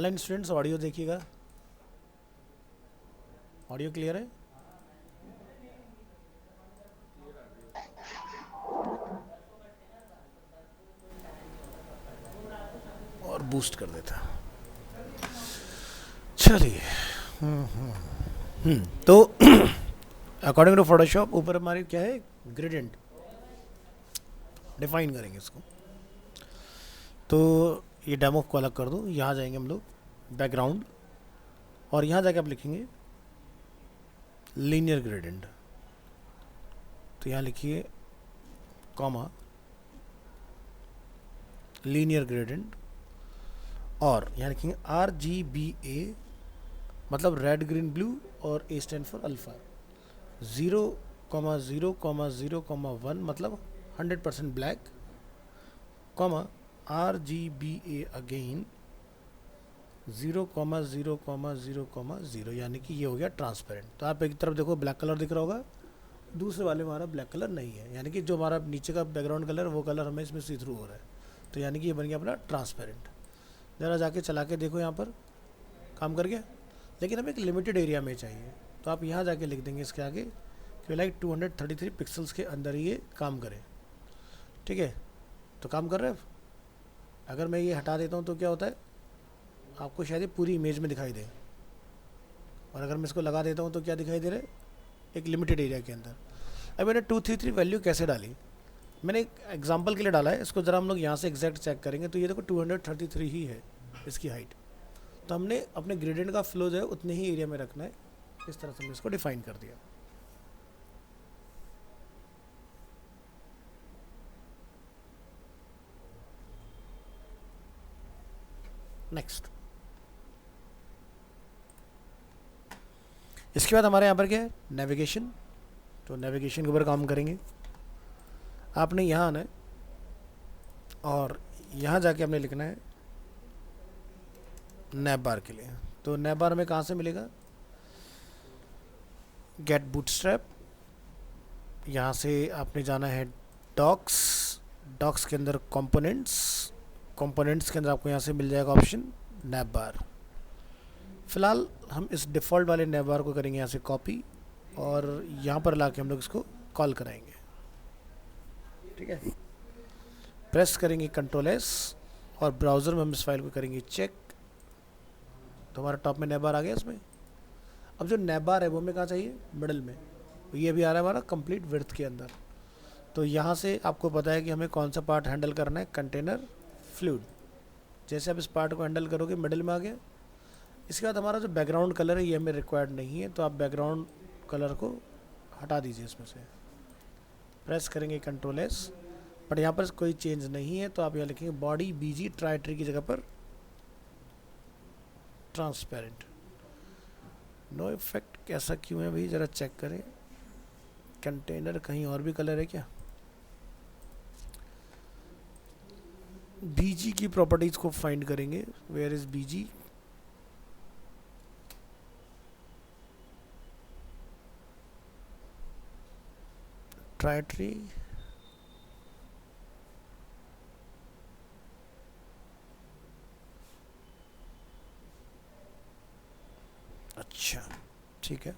Online students audio देखिएगा। Audio clear है? और बूस्ट कर देता। चलिए। तो अकॉर्डिंग टू फोटोशॉप ऊपर हमारी क्या है, ग्रेडियंट डिफाइन करेंगे इसको। तो ये डेमो को अलग कर दो। यहाँ जाएंगे हम लोग बैकग्राउंड, और यहाँ जाके आप लिखेंगे लीनियर ग्रेडियंट। तो यहाँ लिखिए कॉमा लीनियर ग्रेडियंट, और यहाँ लिखेंगे RGBA, मतलब रेड ग्रीन ब्लू, और A स्टैंड फॉर अल्फा। 0,0,0,1 मतलब 100% ब्लैक, कॉमा RGBA अगेन 0,0,0,0, यानी कि ये हो गया ट्रांसपेरेंट। तो आप एक तरफ देखो ब्लैक कलर दिख रहा होगा, दूसरे वाले में हमारा ब्लैक कलर नहीं है, यानी कि जो हमारा नीचे का बैकग्राउंड कलर वो कलर हमें इसमें सी थ्रू हो रहा है। तो यानी कि ये बन गया अपना ट्रांसपेरेंट। ज़रा जाके चला के देखो, यहाँ पर काम कर गया, लेकिन हमें एक लिमिटेड एरिया में चाहिए। तो आप यहाँ जाके लिख देंगे इसके आगे कि लाइक 233 पिक्सल्स के अंदर ये काम करे। ठीक है, तो काम कर रहे हैं। अगर मैं ये हटा देता हूँ तो क्या होता है, आपको शायद ये पूरी इमेज में दिखाई दे, और अगर मैं इसको लगा देता हूँ तो क्या दिखाई दे रहा है, एक लिमिटेड एरिया के अंदर। अब मैंने 233 वैल्यू कैसे डाली, मैंने एक एग्जांपल के लिए डाला है। इसको ज़रा हम लोग यहाँ से एग्जैक्ट चेक करेंगे तो ये देखो 233 ही है इसकी हाइट। तो हमने अपने ग्रेडियंट का फ्लो जो है उतने ही एरिया में रखना है। इस तरह से हमने इसको डिफाइन कर दिया। नेक्स्ट, इसके बाद हमारे यहाँ पर क्या है, नेविगेशन। तो नेविगेशन के ऊपर काम करेंगे। आपने यहाँ आना है और यहाँ जाके हमने लिखना है नैप बार के लिए। तो नैप बार में कहाँ से मिलेगा, गेट बूटस्ट्रैप। यहाँ से आपने जाना है डॉक्स, डॉक्स के अंदर कंपोनेंट्स, कंपोनेंट्स के अंदर आपको यहाँ से मिल जाएगा ऑप्शन नैप बार। फिलहाल हम इस डिफ़ॉल्ट वाले नैप बार को करेंगे यहाँ से कॉपी, और यहाँ पर लाके हम लोग इसको कॉल कराएंगे। ठीक है, प्रेस करेंगे Ctrl+S, और ब्राउज़र में हम इस फाइल को करेंगे चेक। तो हमारा टॉप में नैप बार आ गया इसमें। अब जो नैप बार है वो हमें कहाँ चाहिए, मिडल में। तो ये भी आ रहा है हमारा कंप्लीट विड्थ के अंदर। तो यहाँ से आपको पता है कि हमें कौन सा पार्ट हैंडल करना है, कंटेनर फ्लूइड। जैसे आप इस पार्ट को हैंडल करोगे मिडल में आ गया। इसके बाद हमारा जो बैकग्राउंड कलर है ये हमें रिक्वायर्ड नहीं है, तो आप बैकग्राउंड कलर को हटा दीजिए इसमें से। प्रेस करेंगे Ctrl+S, बट यहाँ पर कोई चेंज नहीं है, तो आप यहाँ लिखेंगे बॉडी BG ट्राइट्री की जगह पर ट्रांसपेरेंट। नो इफेक्ट ऐसा क्यों है भाई, ज़रा चेक करें। कंटेनर कहीं और भी कलर है क्या, BG की प्रॉपर्टीज़ को फाइंड करेंगे। वेयर इज़ BG, ट्राइट्री, अच्छा ठीक है।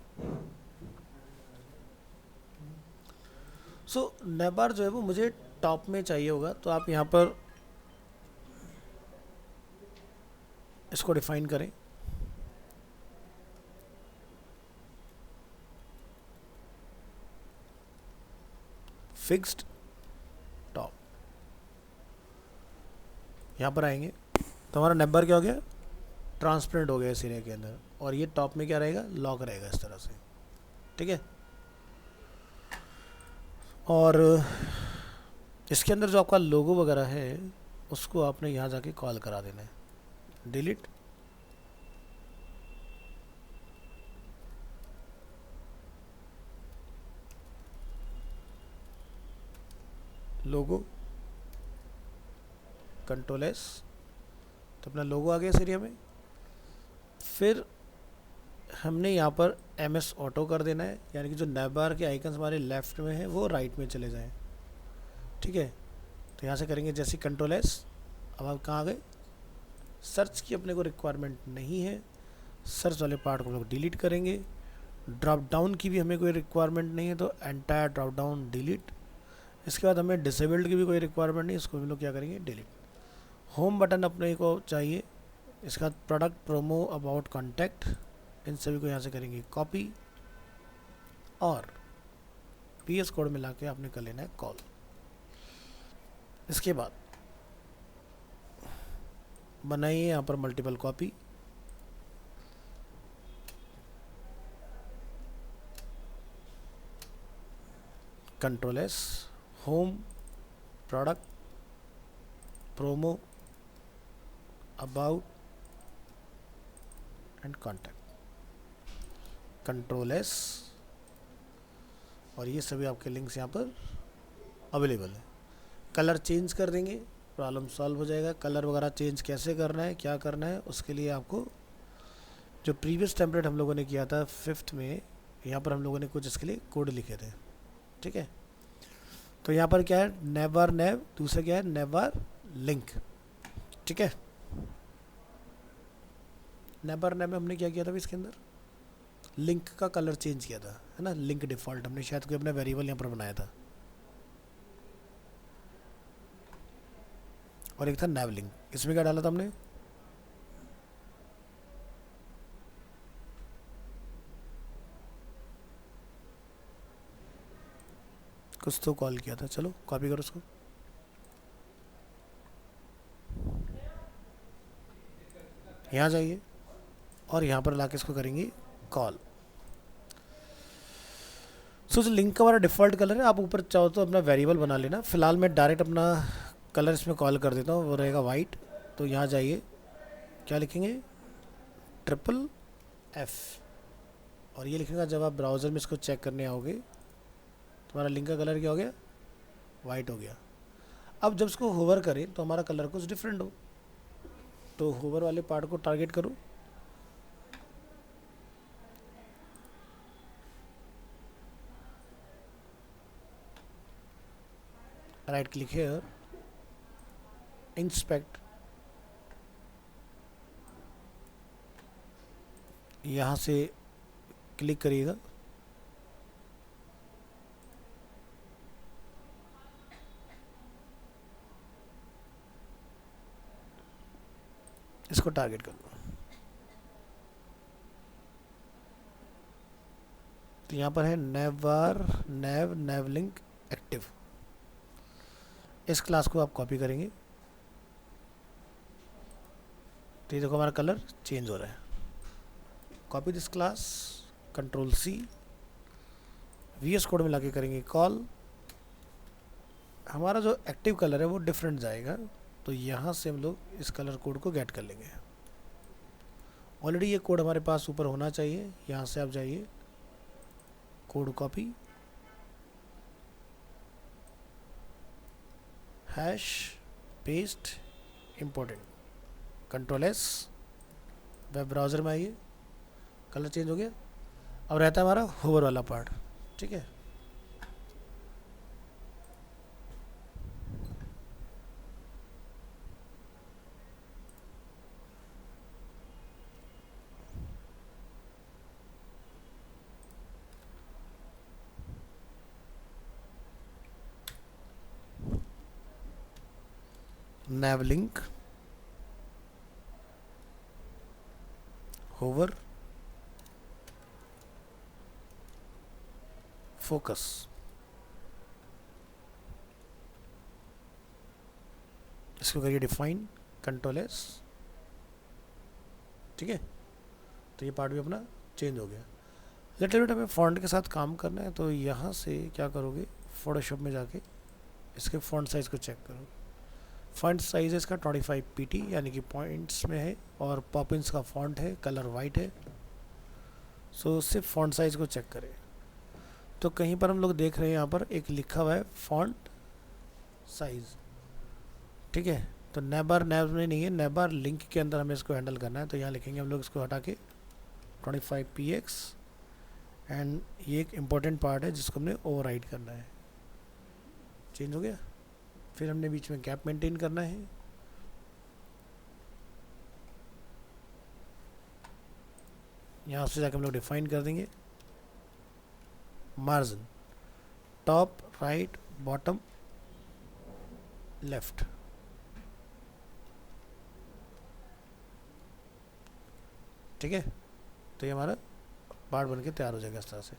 सो नैप बार जो है वो मुझे टॉप में चाहिए होगा, तो आप यहाँ पर इसको डिफाइन करें। फिक्स्ड टॉप, यहाँ पर आएंगे तो हमारा नैप बार क्या हो गया, ट्रांसपेरेंट हो गया इस एरिया के अंदर, और ये टॉप में क्या रहेगा, लॉक रहेगा इस तरह से। ठीक है, और इसके अंदर जो आपका लोगो वगैरह है उसको आपने यहाँ जाके कॉल करा देना है, डिलीट। लोगो Ctrl+S, तो अपना लोगो आ गया इस एरिया में। फिर हमने यहाँ पर MS ऑटो कर देना है, यानी कि जो नैप बार के आइकन्स हमारे लेफ्ट में हैं वो राइट में चले जाएं। ठीक है, तो यहाँ से करेंगे जैसे Ctrl+S। अब आप कहाँ आ गए, सर्च की अपने को रिक्वायरमेंट नहीं है, सर्च वाले पार्ट को हम लोग डिलीट करेंगे। ड्रॉप डाउन की भी हमें कोई रिक्वायरमेंट नहीं है, तो एंटायर ड्रॉप डाउन डिलीट। इसके बाद हमें डिसेबल्ड की भी कोई रिक्वायरमेंट नहीं, इसको हम लोग क्या करेंगे, डिलीट। होम बटन अपने को चाहिए। इसके बाद प्रोडक्ट, प्रोमो, अबाउट, कॉन्टैक्ट, इन सभी को यहाँ से करेंगे कॉपी और पीएस कोड में लाके आपने कर लेना है कॉल। इसके बाद बनाइए यहाँ पर multiple copy, control S, home, product, promo, about and contact, control S, और ये सभी आपके लिंक्स यहाँ पर अवेलेबल है। कलर चेंज कर देंगे, प्रॉब्लम सॉल्व हो जाएगा। कलर वगैरह चेंज कैसे करना है, क्या करना है, उसके लिए आपको जो प्रीवियस टेम्पलेट हम लोगों ने किया था 5th में, यहाँ पर हम लोगों ने कुछ इसके लिए कोड लिखे थे, ठीक है। तो यहाँ पर क्या है, नेवर नेव, दूसरा क्या है, नेवर लिंक, ठीक है। नेवर नेव में हमने क्या किया था इसके अंदर, लिंक का कलर चेंज किया था, है ना। लिंक डिफ़ॉल्ट हमने शायद कोई अपना वेरिएबल यहाँ पर बनाया था, और एक था नेव लिंक। इसमें क्या डाला था हमने, कुछ तो कॉल किया था। चलो कॉपी करो उसको, यहाँ जाइए और यहाँ पर लाके इसको करेंगे कॉल। सो जो लिंक का हमारा डिफ़ॉल्ट कलर है, आप ऊपर चाहो तो अपना वेरिएबल बना लेना। फिलहाल मैं डायरेक्ट अपना कलर इसमें कॉल कर देता हूँ, वो रहेगा वाइट। तो यहाँ जाइए, क्या लिखेंगे, FFF, और ये लिखेगा। जब आप ब्राउज़र में इसको चेक करने आओगे, तुम्हारा लिंक का कलर क्या हो गया, वाइट हो गया। अब जब इसको होवर करें तो हमारा कलर कुछ डिफरेंट हो, तो होवर वाले पार्ट को टारगेट करो, राइट क्लिक हियर, इंस्पेक्ट, यहाँ से क्लिक करिएगा, इसको टारगेट कर लो। तो यहाँ पर है नेव लिंक एक्टिव। इस क्लास को आप कॉपी करेंगे, तो ये देखो हमारा कलर चेंज हो रहा है। Copy this class, control C, VS code में लाके करेंगे कॉल। हमारा जो एक्टिव कलर है वो डिफरेंट जाएगा, तो यहाँ से हम लोग इस कलर कोड को गेट कर लेंगे। ऑलरेडी ये कोड हमारे पास ऊपर होना चाहिए। यहाँ से आप जाइए, code copy, hash paste, important, control S, web browser में आइए, कलर चेंज हो गया। अब रहता है हमारा होवर वाला पार्ट, ठीक है। nav link, hover, focus, इसको करिए डिफाइन, कंट्रोल S, ठीक है। तो ये पार्ट भी अपना चेंज हो गया। लिटिल बिट हमें फॉन्ट के साथ काम करना है, तो यहाँ से क्या करोगे, फोटोशॉप में जाके इसके फॉन्ट साइज़ को चेक करो। फॉन्ट साइज़ है इसका 25 pt, यानी कि पॉइंट्स में है, और पॉपिंस का फॉन्ट है, कलर वाइट है। सो सिर्फ फॉन्ट साइज़ को चेक करें, तो कहीं पर हम लोग देख रहे हैं यहाँ पर एक लिखा हुआ है फॉन्ट साइज़, ठीक है। तो नेबर में नहीं है, नेबर लिंक के अंदर हमें इसको हैंडल करना है। तो यहाँ लिखेंगे हम लोग इसको हटा के 25 px, एंड ये एक इम्पोर्टेंट पार्ट है जिसको हमने ओवरराइड करना है। चेंज हो गया। फिर हमने बीच में गैप मेंटेन करना है, यहाँ से जाके हम लोग डिफाइन कर देंगे margin top right bottom left. ठीक है, तो ये हमारा पार्ट बन के तैयार हो जाएगा इस तरह से।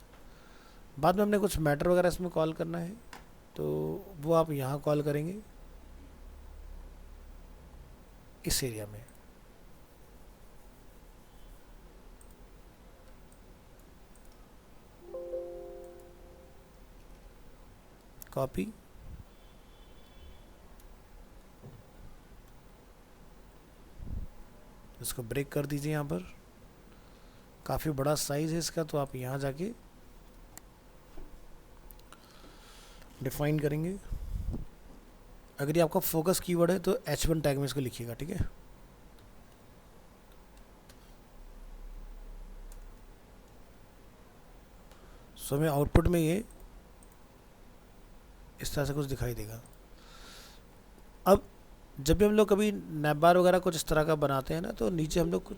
बाद में हमने कुछ मैटर वगैरह इसमें कॉल करना है, तो वो आप यहाँ कॉल करेंगे इस एरिया में। कॉपी, इसको ब्रेक कर दीजिए। यहाँ पर काफ़ी बड़ा साइज है इसका, तो आप यहाँ जाके डिफाइन करेंगे। अगर ये आपका फोकस कीवर्ड है तो H1 टैग में इसको लिखिएगा। ठीक है, सो हमें आउटपुट में ये इस तरह से कुछ दिखाई देगा। अब जब भी हम लोग कभी नैपबार वगैरह कुछ इस तरह का बनाते हैं ना, तो नीचे हम लोग कुछ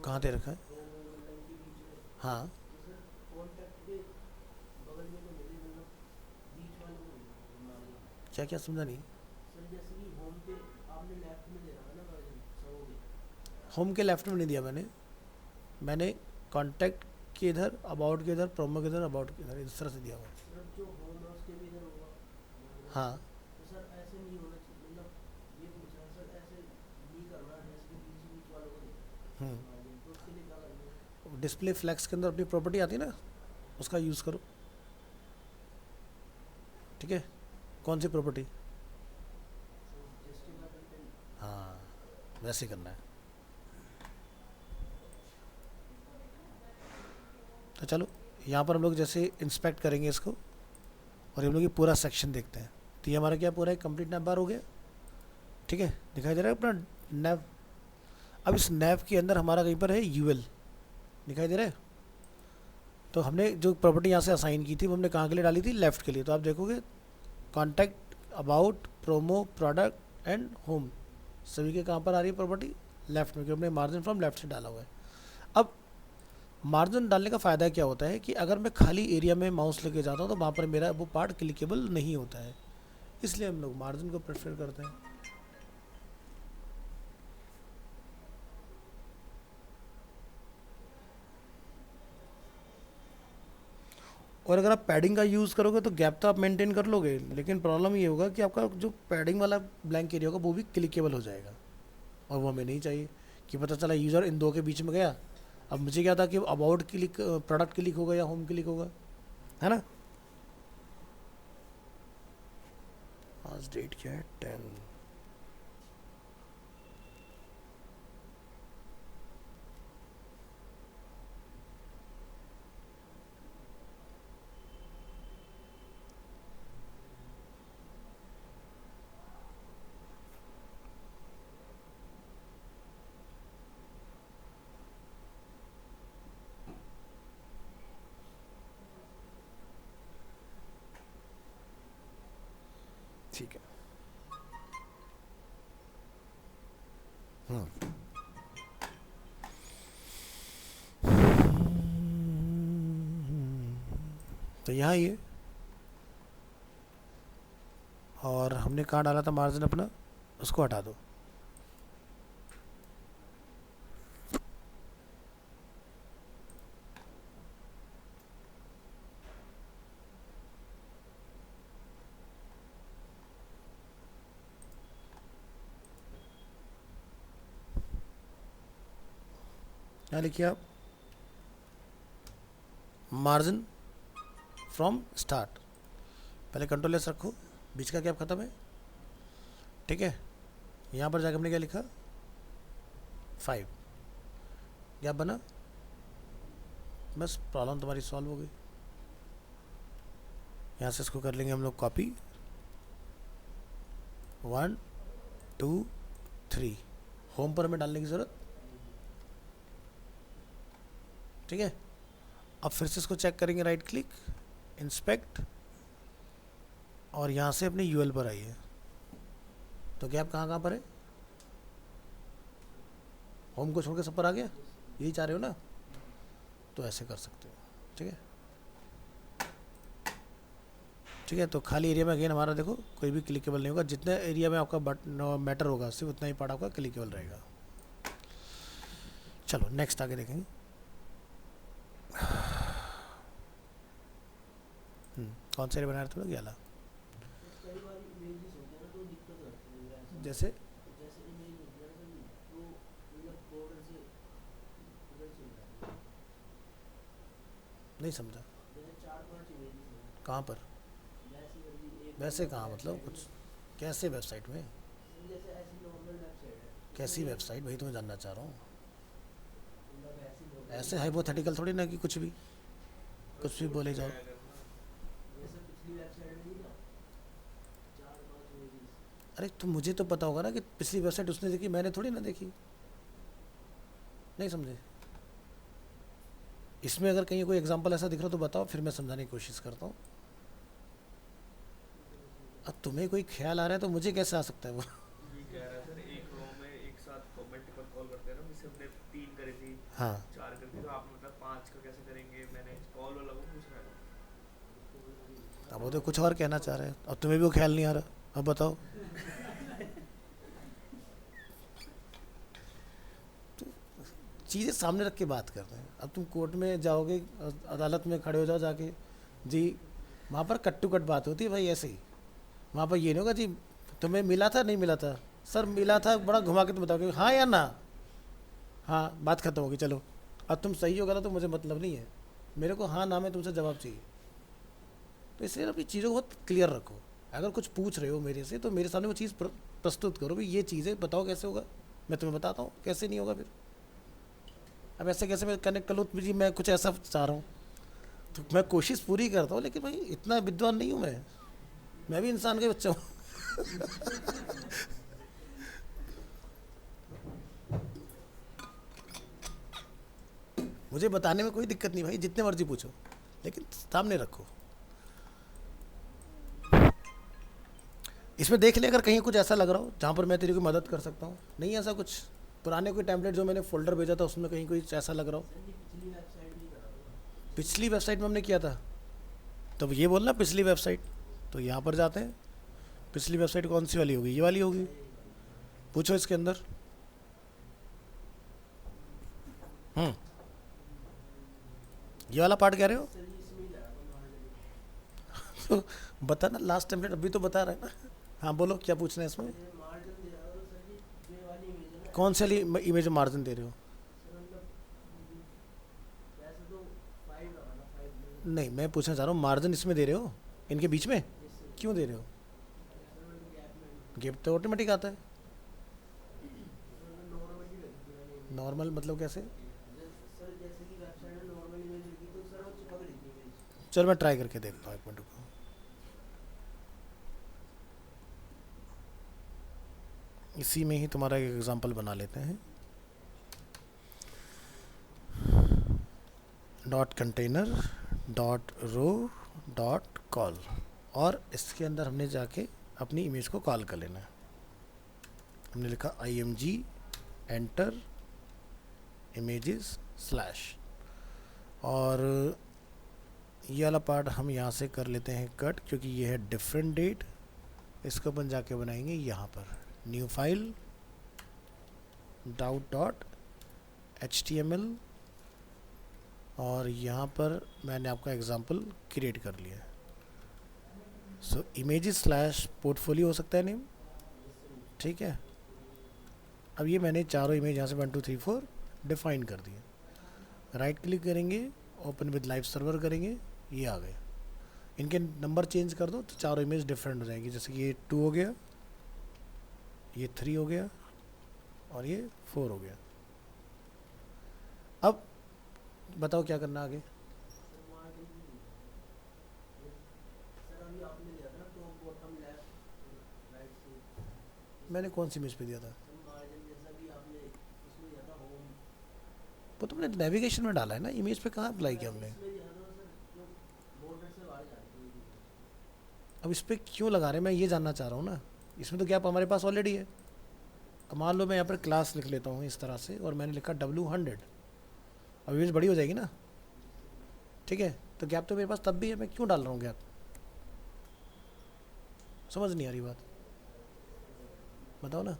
कहाँ दे रखा है। हाँ, क्या क्या समझा नहीं। होम के लेफ्ट में नहीं दिया मैंने कॉन्टैक्ट के इधर, अबाउट के इधर, प्रोमो के इधर, अबाउट के इधर, इस तरह से दिया हुआ। हाँ, डिस्प्ले फ्लैक्स के अंदर अपनी प्रॉपर्टी आती है ना, उसका यूज़ करो। ठीक है, कौन सी प्रॉपर्टी? हाँ, वैसे ही करना है। तो चलो यहाँ पर हम लोग जैसे इंस्पेक्ट करेंगे इसको, और हम लोग ये पूरा सेक्शन देखते हैं। तो ये हमारा क्या पूरा एक कंप्लीट नैव बार हो गया। ठीक है, दिखाई दे रहा है अपना नैव। अब इस नैव के अंदर हमारा कहीं पर है यूएल, दिखाई दे रहा है। तो हमने जो प्रॉपर्टी यहाँ से असाइन की थी वो हमने कहाँ के लिए डाली थी? लेफ़्ट के लिए। तो आप देखोगे contact, about, promo, product and home, सभी के कहाँ पर आ रही है प्रॉपर्टी? लेफ्ट में, क्योंकि हमने मार्जिन फ्रॉम लेफ्ट से डाला हुआ है। अब मार्जिन डालने का फ़ायदा क्या होता है कि अगर मैं खाली एरिया में माउस लेके जाता हूँ तो वहाँ पर मेरा वो पार्ट क्लिकेबल नहीं होता है, इसलिए हम लोग मार्जिन को प्रेफर करते हैं। और अगर आप पैडिंग का यूज़ करोगे तो गैप तो आप मेंटेन कर लोगे, लेकिन प्रॉब्लम ये होगा कि आपका जो पैडिंग वाला ब्लैंक एरिया होगा वो भी क्लिकेबल हो जाएगा, और वो हमें नहीं चाहिए कि पता चला यूज़र इन दो के बीच में गया। अब मुझे क्या था कि अबाउट क्लिक, प्रोडक्ट क्लिक होगा या होम क्लिक होगा, है ना। आज डेट क्या है? 10। ठीक है। तो यहाँ ये, और हमने कहाँ डाला था मार्जिन अपना, उसको हटा दो। यहाँ लिखिए आप मार्जिन फ्रॉम स्टार्ट, पहले कंट्रोल एस रखो, बीच का गैप खत्म है। ठीक है, यहाँ पर जाकर हमने क्या लिखा? 5 गैप बना, बस प्रॉब्लम तुम्हारी सॉल्व हो गई। यहाँ से इसको कर लेंगे हम लोग कॉपी, 1 2 3, होम पर हमें डालने की ज़रूरत। ठीक है, अब फिर से इसको चेक करेंगे, राइट क्लिक, इंस्पेक्ट, और यहाँ से अपने यूएल पर आइए। तो गैप कहाँ कहाँ पर है? होम को छोड़ के सब पर आ गया, यही चाह रहे हो ना, तो ऐसे कर सकते हो। ठीक है, ठीक है। तो खाली एरिया में अगेन हमारा देखो कोई भी क्लिकेबल नहीं होगा, जितने एरिया में आपका मैटर होगा सिर्फ उतना ही पार्ट आपका क्लिकेबल रहेगा। चलो नेक्स्ट आगे देखेंगे। कौन सा एरिया बना रहे थे लोग, जैसे नहीं समझा, कहाँ पर, वैसे कहाँ मतलब कुछ, कैसे वेबसाइट में, कैसी वेबसाइट वही तो मैं जानना चाह रहा हूँ। ऐसे हाइपोथेटिकल थोड़ी ना कि कुछ भी बोले जाओ। अरे तो मुझे तो पता होगा ना कि पिछली वेबसाइट उसने देखी, मैंने थोड़ी ना देखी, नहीं समझे। इसमें अगर कहीं कोई एग्जांपल ऐसा दिख रहा तो बताओ, फिर मैं समझाने की कोशिश करता हूँ। अब तुम्हें कोई ख्याल आ रहा है तो मुझे कैसे आ सकता है वो। ये कह रहा है सर, एक रो में एक साथ मल्टीपल कॉल करते हैं ना, जैसे हमने 3 करी थी, हाँ, 4 करी थी, तो आप मतलब 5 का कैसे करेंगे, मैंने कॉल वाला को पूछ रहा है। अब वो तो कुछ और कहना चाह रहे हैं, अब तुम्हें भी वो ख्याल नहीं आ रहा, अब बताओ। चीज़ें सामने रख के बात कर रहे हैं। अब तुम कोर्ट में जाओगे, अदालत में खड़े हो जाओ जाके, जी वहाँ पर कट टू कट बात होती है भाई, ऐसे ही। वहाँ पर ये नहीं होगा जी तुम्हें मिला था नहीं मिला था, सर मिला था, बड़ा घुमा के तुम बताओगे हाँ या ना, हाँ बात खत्म होगी चलो। अब तुम सही हो गलत तो मुझे मतलब नहीं है, मेरे को हाँ ना में तुमसे जवाब चाहिए। तो इसलिए अपनी चीज़ों को बहुत क्लियर रखो। अगर कुछ पूछ रहे हो मेरे से तो मेरे सामने वो चीज़ प्रस्तुत करो, भाई ये चीज़ है बताओ कैसे होगा, मैं तुम्हें बताता हूँ कैसे नहीं होगा फिर। अब ऐसे कैसे मैं कनेक्ट कर लूँ जी, मैं कुछ ऐसा चाह रहा हूँ, तो मैं कोशिश पूरी करता हूँ, लेकिन भाई इतना विद्वान नहीं हूँ मैं भी इंसान का बच्चा हूँ। मुझे बताने में कोई दिक्कत नहीं भाई, जितने मर्जी पूछो, लेकिन सामने रखो। इसमें देख ले अगर कहीं कुछ ऐसा लग रहा हो जहाँ पर मैं तेरी कोई मदद कर सकता हूँ, नहीं ऐसा कुछ पुराने कोई टेम्पलेट जो मैंने फोल्डर भेजा था उसमें कहीं कोई ऐसा लग रहा हो। पिछली वेबसाइट में हमने किया था, तो ये बोलना पिछली वेबसाइट, तो यहाँ पर जाते हैं। पिछली वेबसाइट कौन सी वाली होगी, ये वाली होगी, पूछो इसके अंदर। ये वाला पार्ट कह रहे हो, तो बता ना, लास्ट टेम्पलेट अभी तो बता रहे हैं ना। हाँ बोलो क्या पूछना है इसमें, कौन सी वाली इमेज में मार्जिन दे रहे हो। नहीं मैं पूछना चाह रहा हूँ मार्जिन इसमें दे रहे हो, इनके बीच में क्यों दे रहे हो, गिफ्ट तो ऑटोमेटिक आता है। नॉर्मल मतलब कैसे, चलो मैं ट्राई करके देखता हूँ, एक मिनट रुको। इसी में ही तुम्हारा एक एग्जांपल बना लेते हैं। Dot container dot row dot col, और इसके अंदर हमने जाके अपनी इमेज को कॉल कर लेना है। हमने लिखा img एंटर इमेजेस स्लैश, और ये वाला पार्ट हम यहाँ से कर लेते हैं कट, क्योंकि ये है डिफरेंट डेट। इसको अपन जाके बनाएंगे यहाँ पर new file doubt dot HTML, और यहाँ पर मैंने आपका एग्जांपल क्रिएट कर लिया। सो इमेजेस स्लैश पोर्टफोलियो हो सकता है नेम, ठीक है। अब ये मैंने चारों इमेज यहाँ से 1 2 3 4 डिफाइन कर दिए। राइट क्लिक करेंगे, ओपन विद लाइव सर्वर करेंगे, ये आ गए। इनके नंबर चेंज कर दो तो चारों इमेज डिफरेंट हो जाएगी, जैसे कि ये 2 हो गया, ये 3 हो गया, और ये 4 हो गया। अब बताओ क्या करना आगे। मैंने कौन सी इमेज पे दिया था, वो तुमने नेविगेशन में डाला है ना, इमेज पे कहाँ अप्लाई किया हमने। अब इस पर क्यों लगा रहे हैं मैं ये जानना चाह रहा हूँ ना, इसमें तो गैप हमारे पास ऑलरेडी है। अब मान लो मैं यहाँ पर क्लास लिख लेता हूँ इस तरह से और मैंने लिखा W100, अब इमेज बड़ी हो जाएगी ना, ठीक है। तो गैप तो मेरे पास तब भी है, मैं क्यों डाल रहा हूँ गैप? समझ नहीं आ रही बात, बताओ ना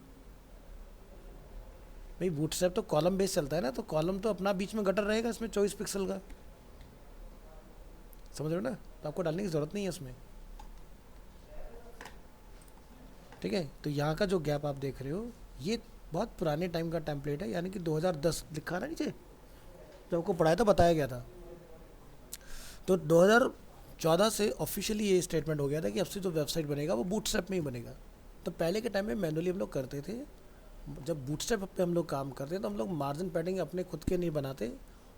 भाई। बूटस्ट्रैप तो कॉलम बेस चलता है ना, तो कॉलम तो अपना बीच में गटर रहेगा इसमें 24 पिक्सल का, समझ रहे हो ना। तो आपको डालने की ज़रूरत नहीं है इसमें, ठीक है। तो यहाँ का जो गैप आप देख रहे हो ये बहुत पुराने टाइम का टेम्पलेट है, यानी कि 2010 लिखा ना नीचे, जब आपको पढ़ाया तो बताया गया था। तो 2014 से ऑफिशियली ये स्टेटमेंट हो गया था कि अब से जो वेबसाइट बनेगा वो बूटस्ट्रैप में ही बनेगा। तो पहले के टाइम में मैनुअली हम लोग करते थे, जब बूटस्ट्रैप पे हम लोग काम करते हैं तो हम लोग मार्जिन पैडिंग अपने खुद के नहीं बनाते,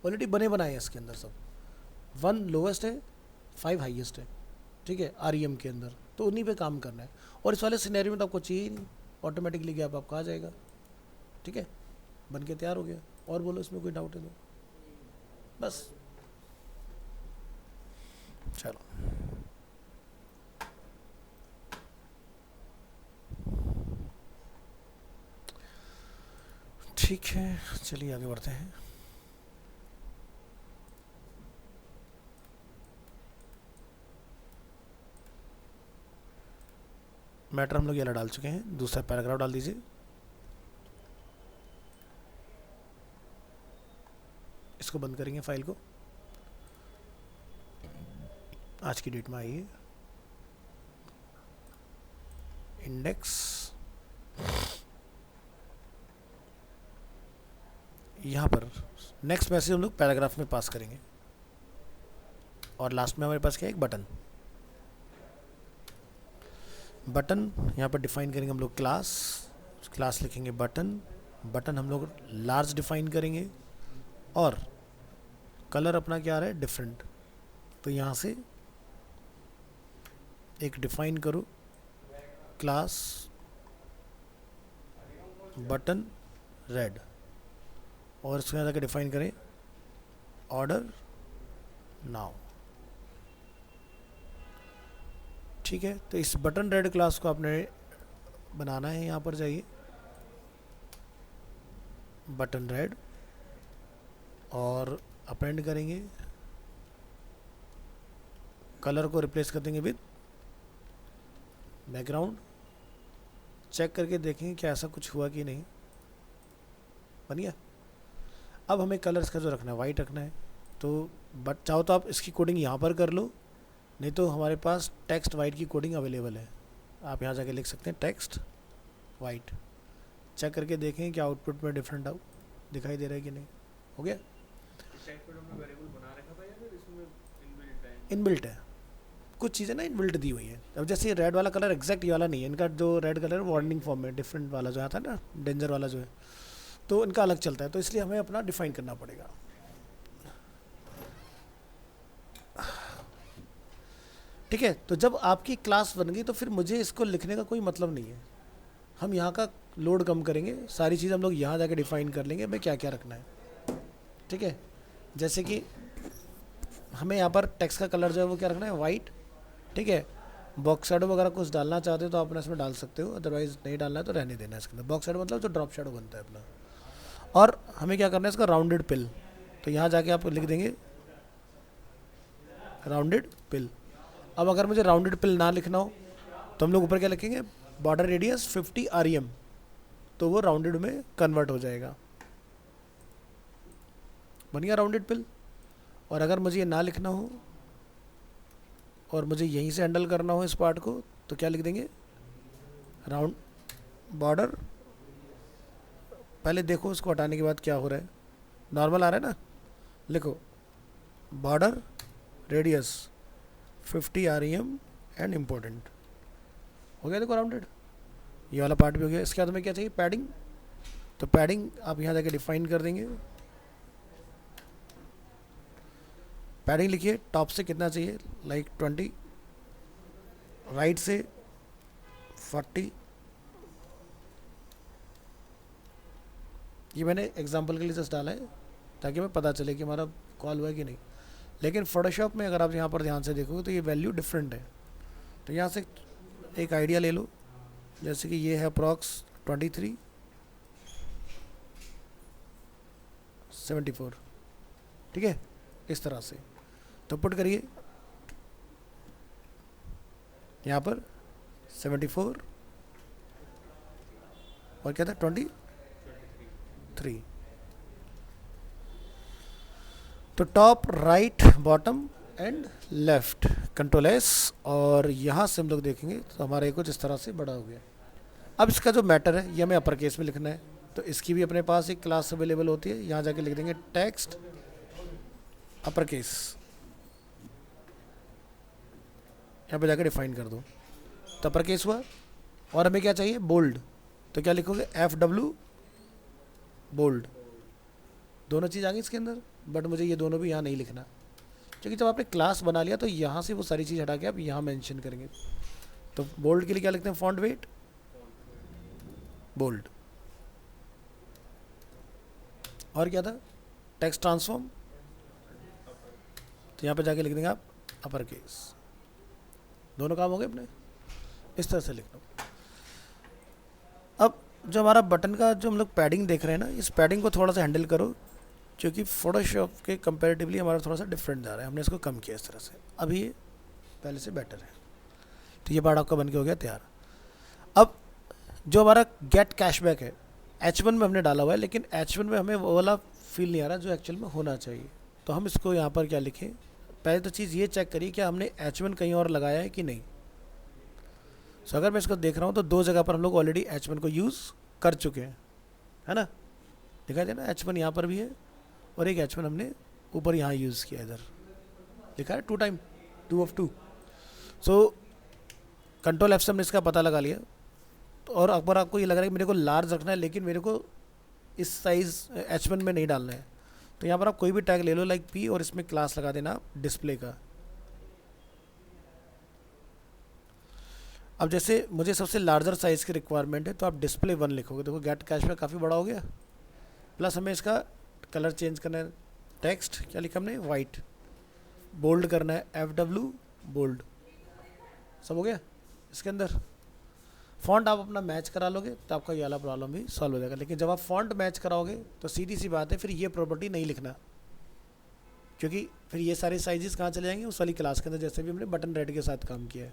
ऑलरेडी बने बनाए हैं इसके अंदर सब। 1 लोवेस्ट है, 5 हाईएस्ट है, ठीक है, REM के अंदर, तो उन्हीं पे काम करना है। और इस वाले सिनेरियो में तो आपको चाहिए ही नहीं, ऑटोमेटिकली गैप आपका आ जाएगा, ठीक है, बन के तैयार हो गया। और बोलो इसमें कोई डाउट है तो? बस चलो, ठीक है, चलिए आगे बढ़ते हैं। मैटर हम लोग ये डाल चुके हैं, दूसरा पैराग्राफ डाल दीजिए। इसको बंद करेंगे फाइल को, आज की डेट में आइए, इंडेक्स, यहाँ पर नेक्स्ट मैसेज हम लोग पैराग्राफ में पास करेंगे, और लास्ट में हमारे पास क्या है, एक बटन। बटन यहाँ पर डिफाइन करेंगे हम लोग क्लास लिखेंगे बटन, बटन हम लोग लार्ज डिफाइन करेंगे, और कलर अपना क्या आ रहा है, डिफरेंट। तो यहाँ से एक डिफाइन करो क्लास बटन रेड, और इसके यहाँ जाकर डिफाइन करें ऑर्डर नाउ, ठीक है। तो इस बटन रेड क्लास को आपने बनाना है, यहाँ पर जाइए बटन रेड, और अपेंड करेंगे, कलर को रिप्लेस कर देंगे विद बैकग्राउंड। चेक करके देखेंगे क्या ऐसा कुछ हुआ कि नहीं, बन गया। अब हमें कलर इसका जो रखना है वाइट रखना है, तो बट चाहो तो आप इसकी कोडिंग यहाँ पर कर लो, नहीं तो हमारे पास टेक्स्ट वाइट की कोडिंग अवेलेबल है, आप यहाँ जाके लिख सकते हैं टेक्स्ट वाइट। चेक करके देखें कि आउटपुट में डिफरेंट दिखाई दे रहा है कि नहीं। हो गया, इनबिल्ट है, कुछ चीज़ें ना इनबिल्ट दी हुई है। अब जैसे रेड वाला कलर एग्जैक्ट ये वाला नहीं है, इनका जो रेड कलर वार्निंग फॉर्म में डिफरेंट वाला जो आता है ना, डेंजर वाला जो है, तो इनका अलग चलता है, तो इसलिए हमें अपना डिफाइन करना पड़ेगा। ठीक है, तो जब आपकी क्लास बन गई तो फिर मुझे इसको लिखने का कोई मतलब नहीं है, हम यहाँ का लोड कम करेंगे, सारी चीज़ हम लोग यहाँ जाके डिफाइन कर लेंगे हमें क्या क्या रखना है, ठीक है। जैसे कि हमें यहाँ पर टेक्स्ट का कलर जो है वो क्या रखना है, वाइट, ठीक है। बॉक्स शैडो वगैरह कुछ डालना चाहते हो तो आप इसमें डाल सकते हो, अदरवाइज नहीं डालना है तो रहने देना है इसके अंदर। बॉक्स शैडो मतलब जो ड्रॉप शैडो बनता है अपना। और हमें क्या करना है, इसका राउंडेड पिल, तो यहाँ जाके आप लिख देंगे राउंडेड पिल। अब अगर मुझे राउंडेड पिल ना लिखना हो तो हम लोग ऊपर क्या लिखेंगे, बॉर्डर रेडियस 50 REM, तो वो राउंडेड में कन्वर्ट हो जाएगा, बन गया राउंडेड पिल। और अगर मुझे ये ना लिखना हो और मुझे यहीं से हैंडल करना हो इस पार्ट को, तो क्या लिख देंगे, राउंड बॉर्डर, पहले देखो उसको हटाने के बाद क्या हो रहा है, नॉर्मल आ रहा है ना, लिखो border radius 50 REM and important, हो गया देखो राउंडेड, ये वाला पार्ट भी हो गया। इसके बाद हमें क्या चाहिए, पैडिंग, तो पैडिंग आप यहाँ जाके डिफाइन कर देंगे, पैडिंग लिखिए टॉप से कितना चाहिए, लाइक 20, राइट से 40, ये मैंने एग्जांपल के लिए जस्ट डाला है ताकि हमें पता चले कि हमारा कॉल हुआ है कि नहीं। लेकिन फोटोशॉप में अगर आप यहाँ पर ध्यान से देखोगे तो ये वैल्यू डिफरेंट है, तो यहाँ से एक आइडिया ले लो, जैसे कि ये है अप्रॉक्स 23, 74, ठीक है, इस तरह से। तो पुट करिए यहाँ पर 74 और क्या था 23। तो top, right, bottom and left, control S, और यहाँ से हम लोग देखेंगे तो हमारा ये कुछ इस तरह से बड़ा हो गया। अब इसका जो मैटर है ये हमें अपर केस में लिखना है, तो इसकी भी अपने पास एक क्लास अवेलेबल होती है, यहाँ जाके लिख देंगे टेक्स्ट अपर केस, यहाँ पे जाकर डिफाइन कर दो, तो अपर केस हुआ। और हमें क्या चाहिए, बोल्ड, तो क्या लिखोगे FW बोल्ड, दोनों चीज़ आ गई इसके अंदर। बट मुझे ये दोनों भी यहाँ नहीं लिखना, क्योंकि जब आपने क्लास बना लिया तो यहाँ से वो सारी चीज़ हटा के आप यहाँ मेंशन करेंगे। तो बोल्ड के लिए क्या लिखते हैं, फॉन्ट वेट बोल्ड, और क्या था, टेक्स्ट ट्रांसफॉर्म, तो यहाँ पे जाके लिख देंगे आप अपर केस। दोनों काम हो गए अपने, इस तरह से लिख लो। अब जो हमारा बटन का जो हम लोग पैडिंग देख रहे हैं ना, इस पैडिंग को थोड़ा सा हैंडल करो, क्योंकि फोटोशॉप के कंपैरेटिवली हमारा थोड़ा सा डिफरेंट जा रहा है, हमने इसको कम किया इस तरह से। अभी ये पहले से बेटर है, तो ये पार्ट आपका बन के हो गया तैयार। अब जो हमारा गेट कैशबैक है H1 में हमने डाला हुआ है, लेकिन H1 में हमें वो वाला फील नहीं आ रहा जो एक्चुअल में होना चाहिए। तो हम इसको यहाँ पर क्या लिखें, पहले तो चीज़ ये चेक करिए कि हमने H1 कहीं और लगाया है कि नहीं। सो अगर मैं इसको देख रहा हूँ तो दो जगह पर हम लोग ऑलरेडी H1 को यूज़ कर चुके हैं, है ना, दिखाई दे ना, H1 यहाँ पर भी है और एक H1 हमने ऊपर यहाँ यूज़ किया, इधर लिखा है 2 time 2 of 2। So control F से हमने इसका पता लगा लिया। तो और अगर आपको ये लग रहा है कि मेरे को लार्ज रखना है लेकिन मेरे को इस साइज़ H1 में नहीं डालना है, तो यहाँ पर आप कोई भी टैग ले लो लाइक P और इसमें क्लास लगा देना डिस्प्ले का। अब जैसे मुझे सबसे लार्जर साइज़ की रिक्वायरमेंट है तो आप डिस्प्ले 1 लिखोगे, देखो गेट कैश में काफ़ी बड़ा हो गया। प्लस हमें इसका कलर चेंज करना है, टेक्स्ट क्या लिखा हमने, वाइट, बोल्ड करना है FW बोल्ड, सब हो गया इसके अंदर। फॉन्ट आप अपना मैच करा लोगे तो आपका ये वाला प्रॉब्लम भी सॉल्व हो जाएगा। लेकिन जब आप फॉन्ट मैच कराओगे तो सीधी सी बात है फिर ये प्रॉपर्टी नहीं लिखना, क्योंकि फिर ये सारे साइजेस कहाँ चले जाएंगे, उस वाली क्लास के अंदर, जैसे भी हमने बटन रेड के साथ काम किया है,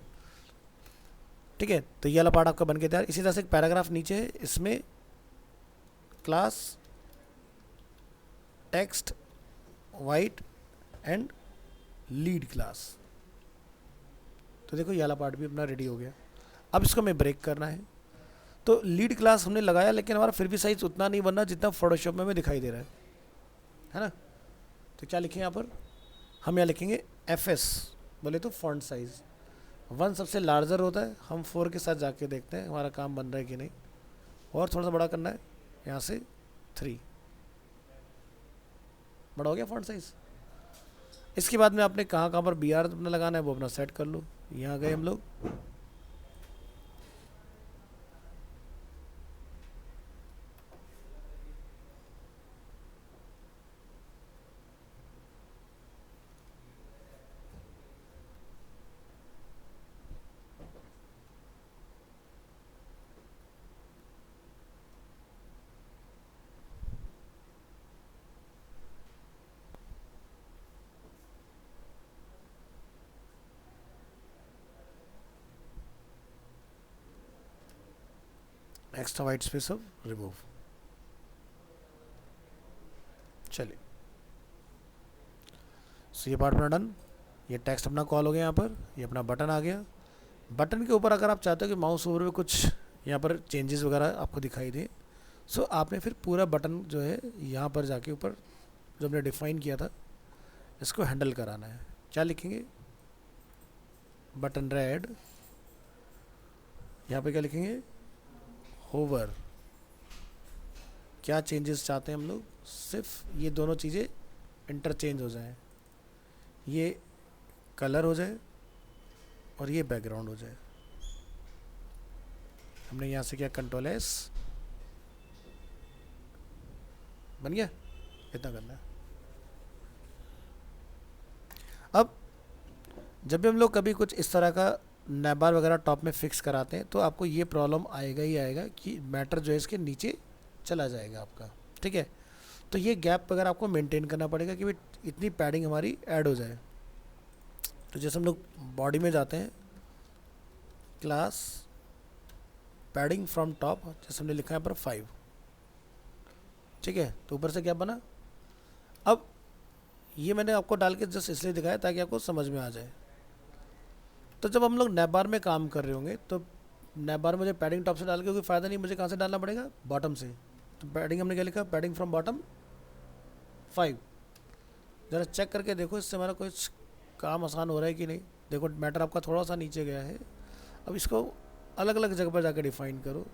ठीक है। तो ये वाला पार्ट आपका बन के तैयार। इसी तरह से एक पैराग्राफ नीचे है, इसमें class text white and lead class, तो देखो ये वाला पार्ट भी अपना रेडी हो गया। अब इसको हमें ब्रेक करना है, तो लीड क्लास हमने लगाया लेकिन हमारा फिर भी साइज उतना नहीं बनना जितना फोटोशॉप में हमें दिखाई दे रहा है ना। तो क्या लिखें यहाँ पर, हम यहाँ लिखेंगे FS, बोले तो फॉन्ट साइज 1 सबसे लार्जर होता है। हम 4 के साथ जाके देखते हैं हमारा काम बन रहा है कि नहीं, और थोड़ा सा बड़ा करना है, यहाँ से 3, बड़ा हो गया फॉन्ट साइज। इसके बाद में आपने कहाँ कहाँ पर BR अपना लगाना है वो अपना सेट कर लो। यहाँ गए हम लोग, एक्स्ट्रा वाइट स्पेस अब रिमूव, चलिए। सो ये पार्ट अपना डन, ये टेक्स्ट अपना कॉल हो गया, यहाँ पर ये अपना बटन आ गया। बटन के ऊपर अगर आप चाहते हो कि माउस ओवर में कुछ यहाँ पर चेंजेस वगैरह आपको दिखाई दे, सो आपने फिर पूरा बटन जो है यहाँ पर जाके ऊपर जो हमने डिफाइन किया था इसको हैंडल कराना है। क्या लिखेंगे, बटन रेड, यहाँ पे क्या लिखेंगे, होवर। क्या चेंजेस चाहते हैं हम लोग, सिर्फ ये दोनों चीज़ें इंटरचेंज हो जाएं, ये कलर हो जाए और ये बैकग्राउंड हो जाए। हमने यहाँ से क्या, कंट्रोल S, बन गया, इतना करना है। अब जब भी हम लोग कभी कुछ इस तरह का नैबार वगैरह टॉप में फिक्स कराते हैं तो आपको ये प्रॉब्लम आएगा ही आएगा कि मैटर जो है इसके नीचे चला जाएगा आपका, ठीक है। तो ये गैप अगर आपको मेंटेन करना पड़ेगा कि भाई इतनी पैडिंग हमारी ऐड हो जाए। तो जैसे हम लोग बॉडी में जाते हैं, क्लास पैडिंग फ्रॉम टॉप, जैसे हमने लिखा है पर 5, ठीक है। तो ऊपर से क्या बना, अब ये मैंने आपको डाल के जस्ट इसलिए दिखाया ताकि आपको समझ में आ जाए। तो जब हम लोग नैप बार में काम कर रहे होंगे तो नैप बार में मुझे पैडिंग टॉप से डाल के कोई फ़ायदा नहीं, मुझे कहाँ से डालना पड़ेगा, बॉटम से। तो पैडिंग हमने क्या लिखा, पैडिंग फ्रॉम बॉटम 5। ज़रा चेक करके देखो इससे हमारा कुछ काम आसान हो रहा है कि नहीं। देखो मैटर आपका थोड़ा सा नीचे गया है। अब इसको अलग अलग जगह पर जाकर डिफाइन करो।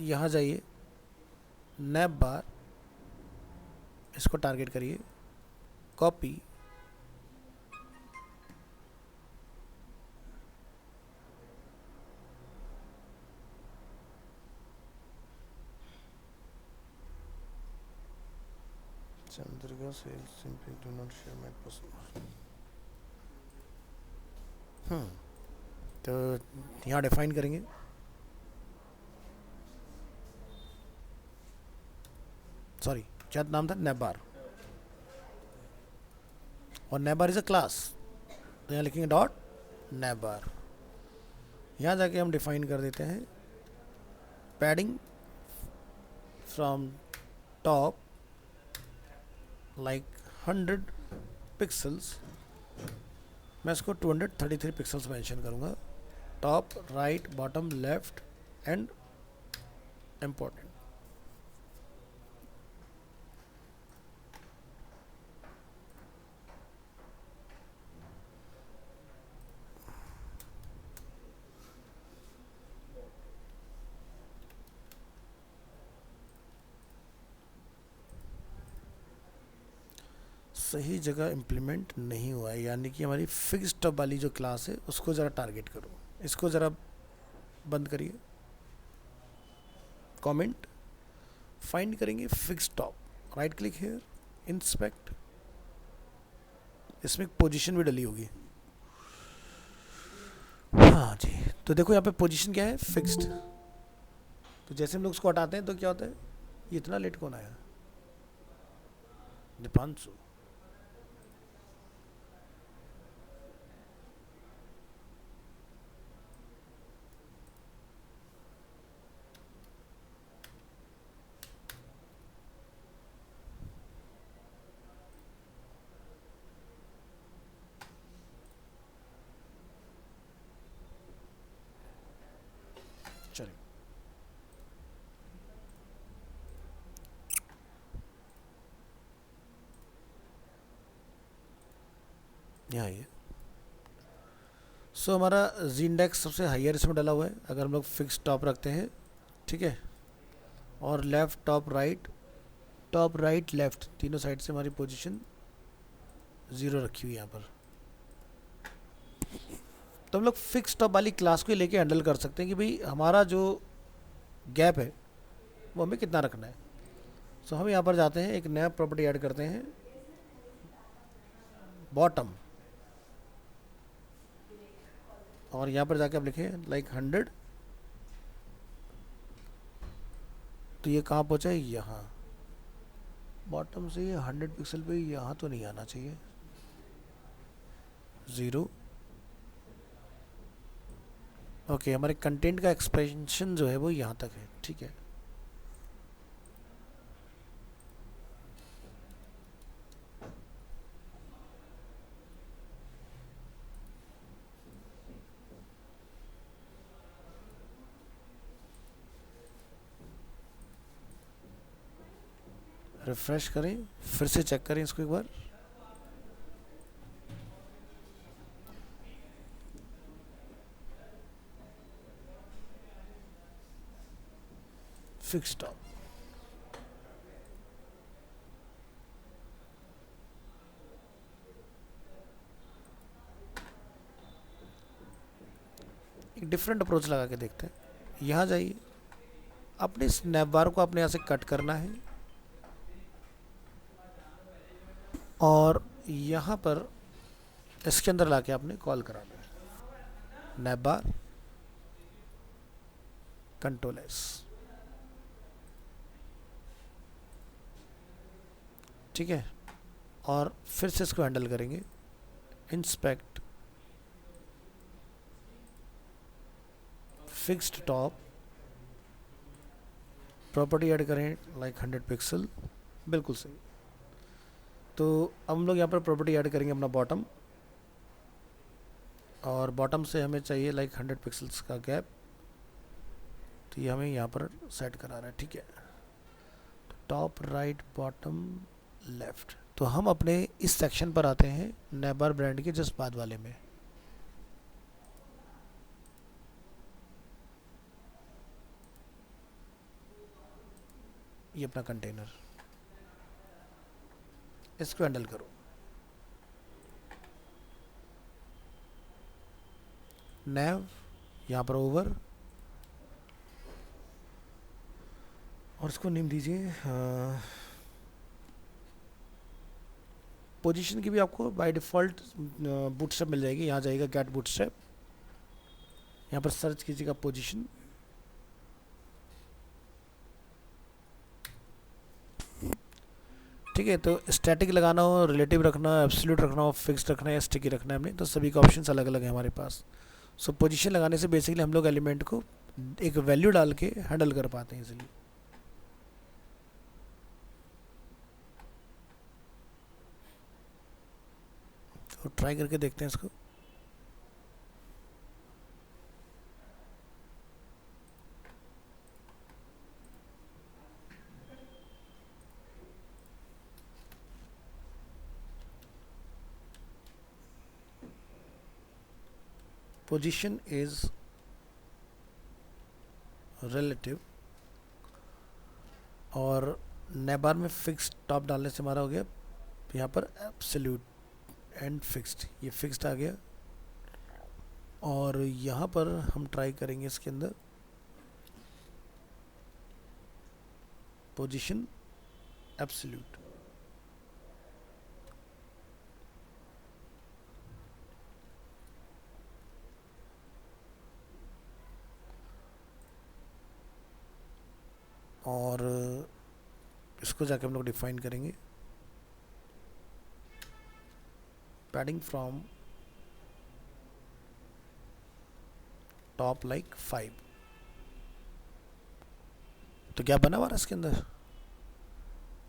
यहाँ जाइए, नैप बार, इसको टारगेट करिए, कॉपी, चंद्रिका से simply do not share my personal. तो यहाँ डिफाइन करेंगे, सॉरी क्या नाम था, नैप बार, और nap bar is a class, तो यहाँ लिखेंगे डॉट नैप बार। यहाँ जाके हम डिफाइन कर देते हैं padding from top like 100 pixels, मैं इसको 233 पिक्सल्स मेंशन करूँगा, top, right, bottom, left and important. सही जगह इम्प्लीमेंट नहीं हुआ है, यानी कि हमारी फिक्स टॉप वाली जो क्लास है उसको ज़रा टारगेट करो। इसको ज़रा बंद करिए, कमेंट, फाइंड करेंगे fix top, right click here, inspect, इसमें एक पोजीशन भी डली होगी। हाँ जी, तो देखो यहाँ पे पोजीशन क्या है, फिक्स्ड। तो जैसे हम लोग उसको हटाते हैं तो क्या होता है, ये इतना लेट कौन आया, दीपांशु। चलिए यहाँ ये सो हमारा जी इंडेक्स सबसे हाईयर इसमें डला हुआ है अगर हम लोग फिक्स टॉप रखते हैं, ठीक है। और लेफ़्ट, टॉप राइट लेफ़्ट तीनों साइड से हमारी पोजीशन 0 रखी हुई है यहाँ पर। तो हम लोग फिक्स टॉप वाली क्लास को लेके हैंडल कर सकते हैं कि भाई हमारा जो गैप है वो हमें कितना रखना है। सो हम यहाँ पर जाते हैं, एक नया प्रॉपर्टी ऐड करते हैं, बॉटम, और यहाँ पर जाके आप लिखें लाइक 100। तो ये कहाँ पहुँचा है, यहाँ बॉटम से ये 100 पिक्सल पे यहाँ तो नहीं आना चाहिए, 0। ओके, हमारे कंटेंट का एक्सपेंशन जो है वो यहाँ तक है, ठीक है। रिफ्रेश करें, फिर से चेक करें इसको एक बार। फिक्स टॉप, एक डिफरेंट अप्रोच लगा के देखते हैं। यहाँ जाइए, अपने स्नैप बार को अपने यहाँ से कट करना है और यहाँ पर इसके अंदर लाके आपने कॉल कराना है, नैप बार, कंट्रोल एस। ठीक है, और फिर से इसको हैंडल करेंगे। Inspect fixed top, property add करें लाइक 100 पिक्सल, बिल्कुल सही। तो अब हम लोग यहाँ पर प्रॉपर्टी ऐड करेंगे अपना बॉटम, और बॉटम से हमें चाहिए लाइक 100 पिक्सल्स का गैप, तो ये हमें यहाँ पर सेट करा रहा है, ठीक है। तो टॉप राइट बॉटम लेफ्ट, तो हम अपने इस सेक्शन पर आते हैं नेबर ब्रांड के जस्ट बाद वाले में। ये अपना कंटेनर, इसको हैंडल करो। नेव यहाँ पर ओवर, और इसको नेम दीजिए पोजीशन की भी आपको बाय डिफ़ॉल्ट बूटस्ट्रैप मिल जाएगी। यहाँ जाएगा गेट बूटस्ट्रैप, यहाँ पर सर्च कीजिएगा पोजीशन, ठीक है। तो स्टैटिक लगाना हो, रिलेटिव रखना हो, एब्सोल्यूट रखना हो, फिक्स्ड रखना है, स्टिकी रखना है हमने, तो सभी का ऑप्शंस अलग अलग है हमारे पास। सो पोजीशन लगाने से बेसिकली हम लोग एलिमेंट को एक वैल्यू डाल के हैंडल कर पाते हैं इजीली। तो ट्राई करके देखते हैं इसको। पोजीशन इज रिलेटिव, और नेबार में फिक्स्ड टॉप डालने से हमारा हो गया यहाँ पर एब्सोल्यूट एंड फिक्स्ड, ये फिक्स्ड आ गया। और यहाँ पर हम ट्राई करेंगे इसके अंदर पोजीशन एब्सोल्यूट, और इसको जाके हम लोग डिफाइन करेंगे पैडिंग फ्रॉम टॉप लाइक 5, तो क्या बना हमारा इसके अंदर।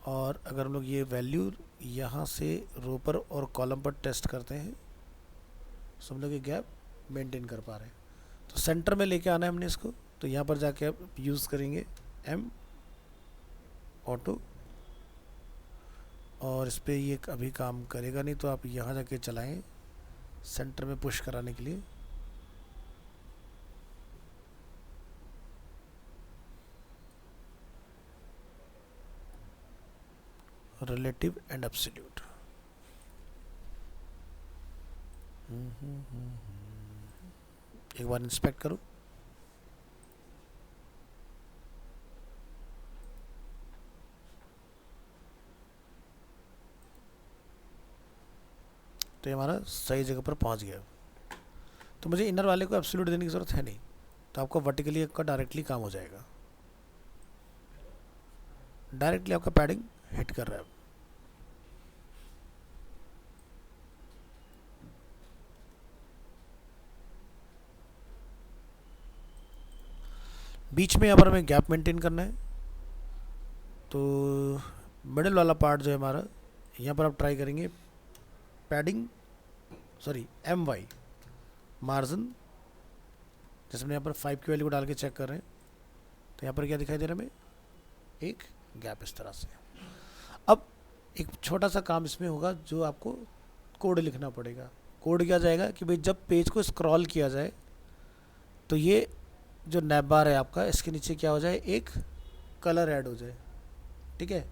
और अगर हम लोग ये वैल्यू यहाँ से रो पर और कॉलम पर टेस्ट करते हैं, तो हम लोग ये गैप मेंटेन कर पा रहे हैं। तो सेंटर में लेके आना है हमने इसको, तो यहाँ पर जाके आप यूज़ करेंगे एम ऑटो, और इस पर ये अभी काम करेगा नहीं, तो आप यहाँ जाके चलाएं सेंटर में पुश कराने के लिए। रिलेटिव एंड एब्सोल्यूट, एक बार इंस्पेक्ट करो। तो ये हमारा सही जगह पर पहुंच गया। तो मुझे इनर वाले को एब्सोल्यूट देने की ज़रूरत है नहीं, तो आपको वर्टिकली का डायरेक्टली काम हो जाएगा। डायरेक्टली आपका पैडिंग हिट कर रहा है। बीच में यहाँ पर हमें गैप मेंटेन करना है, तो मिडिल वाला पार्ट जो है हमारा, यहाँ पर आप ट्राई करेंगे पैडिंग, सॉरी MY मार्जिन, जैसे हमने यहाँ पर 5 की वैल्यू को डाल के चेक कर रहे हैं, तो यहाँ पर क्या दिखाई दे रहा है हमें, एक गैप इस तरह से। अब एक छोटा सा काम इसमें होगा, जो आपको कोड लिखना पड़ेगा। कोड क्या जाएगा कि भाई जब पेज को स्क्रॉल किया जाए, तो ये जो नैप बार है आपका, इसके नीचे क्या हो जाए, एक कलर ऐड हो जाए, ठीक है।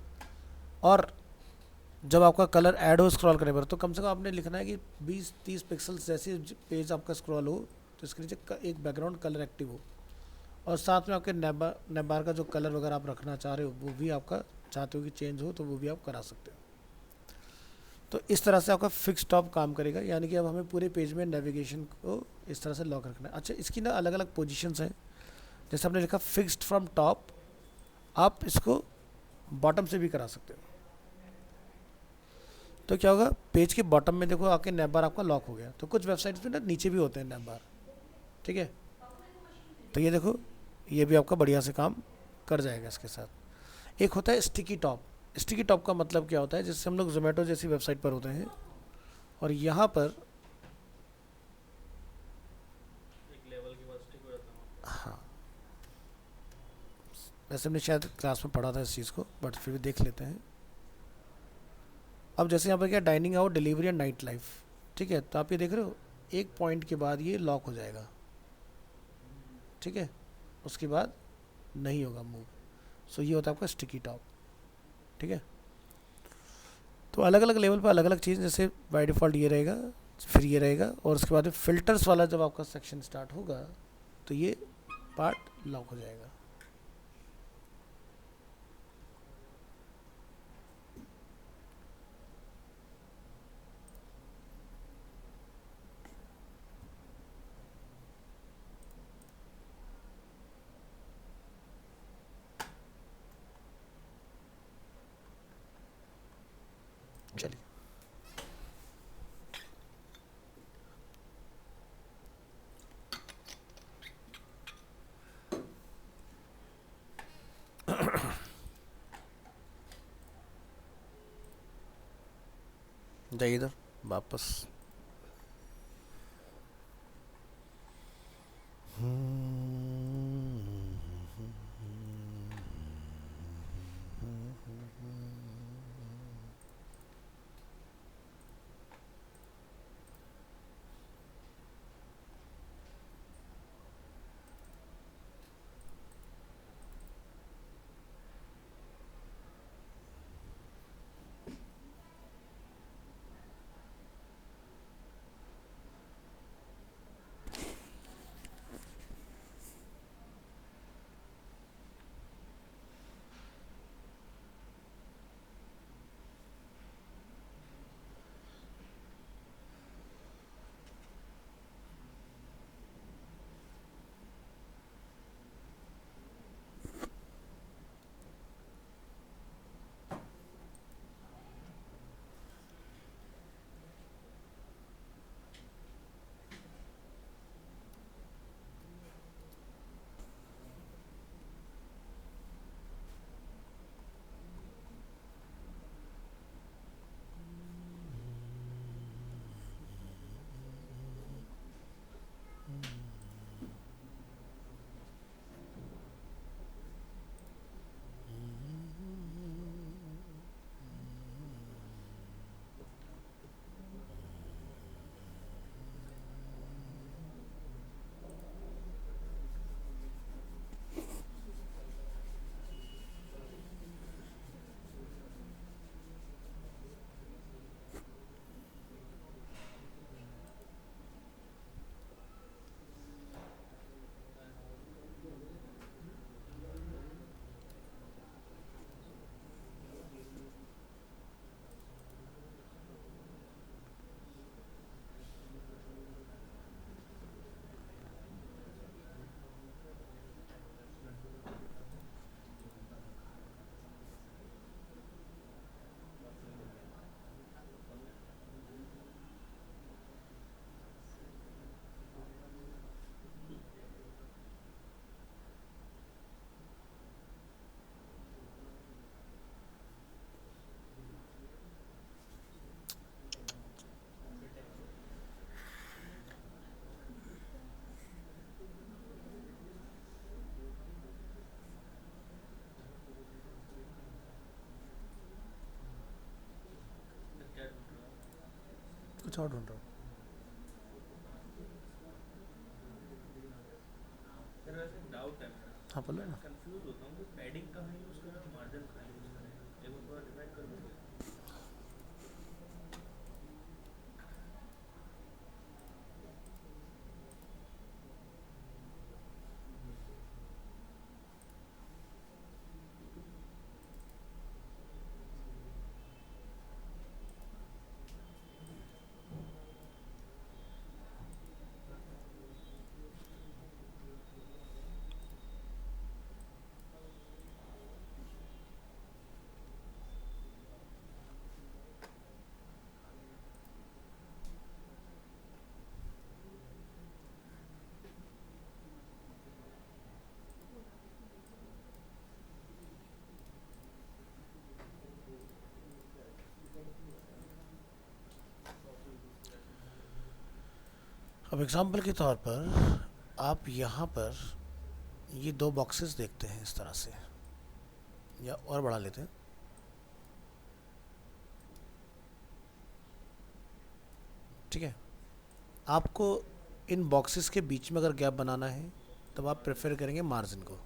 और जब आपका कलर ऐड हो स्क्रॉल करने पर, तो कम से कम आपने लिखना है कि 20-30 पिक्सल्स जैसे पेज आपका स्क्रॉल हो, तो इसके नीचे एक बैकग्राउंड कलर एक्टिव हो, और साथ में आपके नैप बार का जो कलर वगैरह आप रखना चाह रहे हो, वो भी आपका चाहते हो कि चेंज हो, तो वो भी आप करा सकते हो। तो इस तरह से आपका फिक्स टॉप काम करेगा, यानी कि अब हमें पूरे पेज में नेविगेशन को इस तरह से लॉक रखना है। अच्छा, इसकी ना अलग अलग पोजीशंस हैं, जैसे हमने लिखा फिक्स्ड फ्रॉम टॉप, आप इसको बॉटम से भी करा सकते हो। तो क्या होगा, पेज के बॉटम में देखो आके नैप बार आपका लॉक हो गया। तो कुछ वेबसाइट्स में ना नीचे भी होते हैं नैप बार, ठीक है। तो ये देखो, ये भी आपका बढ़िया से काम कर जाएगा इसके साथ। एक होता है स्टिकी टॉप। स्टिकी टॉप का मतलब क्या होता है, जैसे हम लोग जोमेटो जैसी वेबसाइट पर होते हैं और यहाँ पर, एक लेवल के बाद स्टिक हो जाता है वहाँ पे। हाँ, वैसे हमने शायद क्लास में पढ़ा था इस चीज़ को, बट फिर भी देख लेते हैं। अब जैसे यहाँ पर क्या, dining out, delivery and night life, ठीक है। तो आप ये देख रहे हो, एक पॉइंट के बाद ये लॉक हो जाएगा, ठीक है। उसके बाद नहीं होगा मूव। सो ये होता है आपका स्टिकी टॉप, ठीक है। तो अलग अलग लेवल पर अलग अलग चीज़, जैसे बाय डिफ़ॉल्ट ये रहेगा, फिर ये रहेगा, और उसके बाद फिल्टर्स वाला जब आपका सेक्शन स्टार्ट होगा तो ये पार्ट लॉक हो जाएगा। चलिए, जाइए इधर वापस। फिर क्या ढूंढ रहा है? कुछ और ढूंढ रहा हूँ। फिर वैसे डाउट है मेरा। हाँ, बोलो मैं ना। कंफ्यूज होता हूँ कि पैडिंग कहाँ यूज़ करें और मार्जिन कहाँ यूज़ करें। एक बार थोड़ा डिफाइन कर दोगे? अब एग्जांपल के तौर पर आप यहाँ पर ये दो बॉक्सेस देखते हैं इस तरह से, या और बढ़ा लेते हैं। ठीक है, आपको इन बॉक्सेस के बीच में अगर गैप बनाना है तब आप प्रेफर करेंगे मार्जिन को।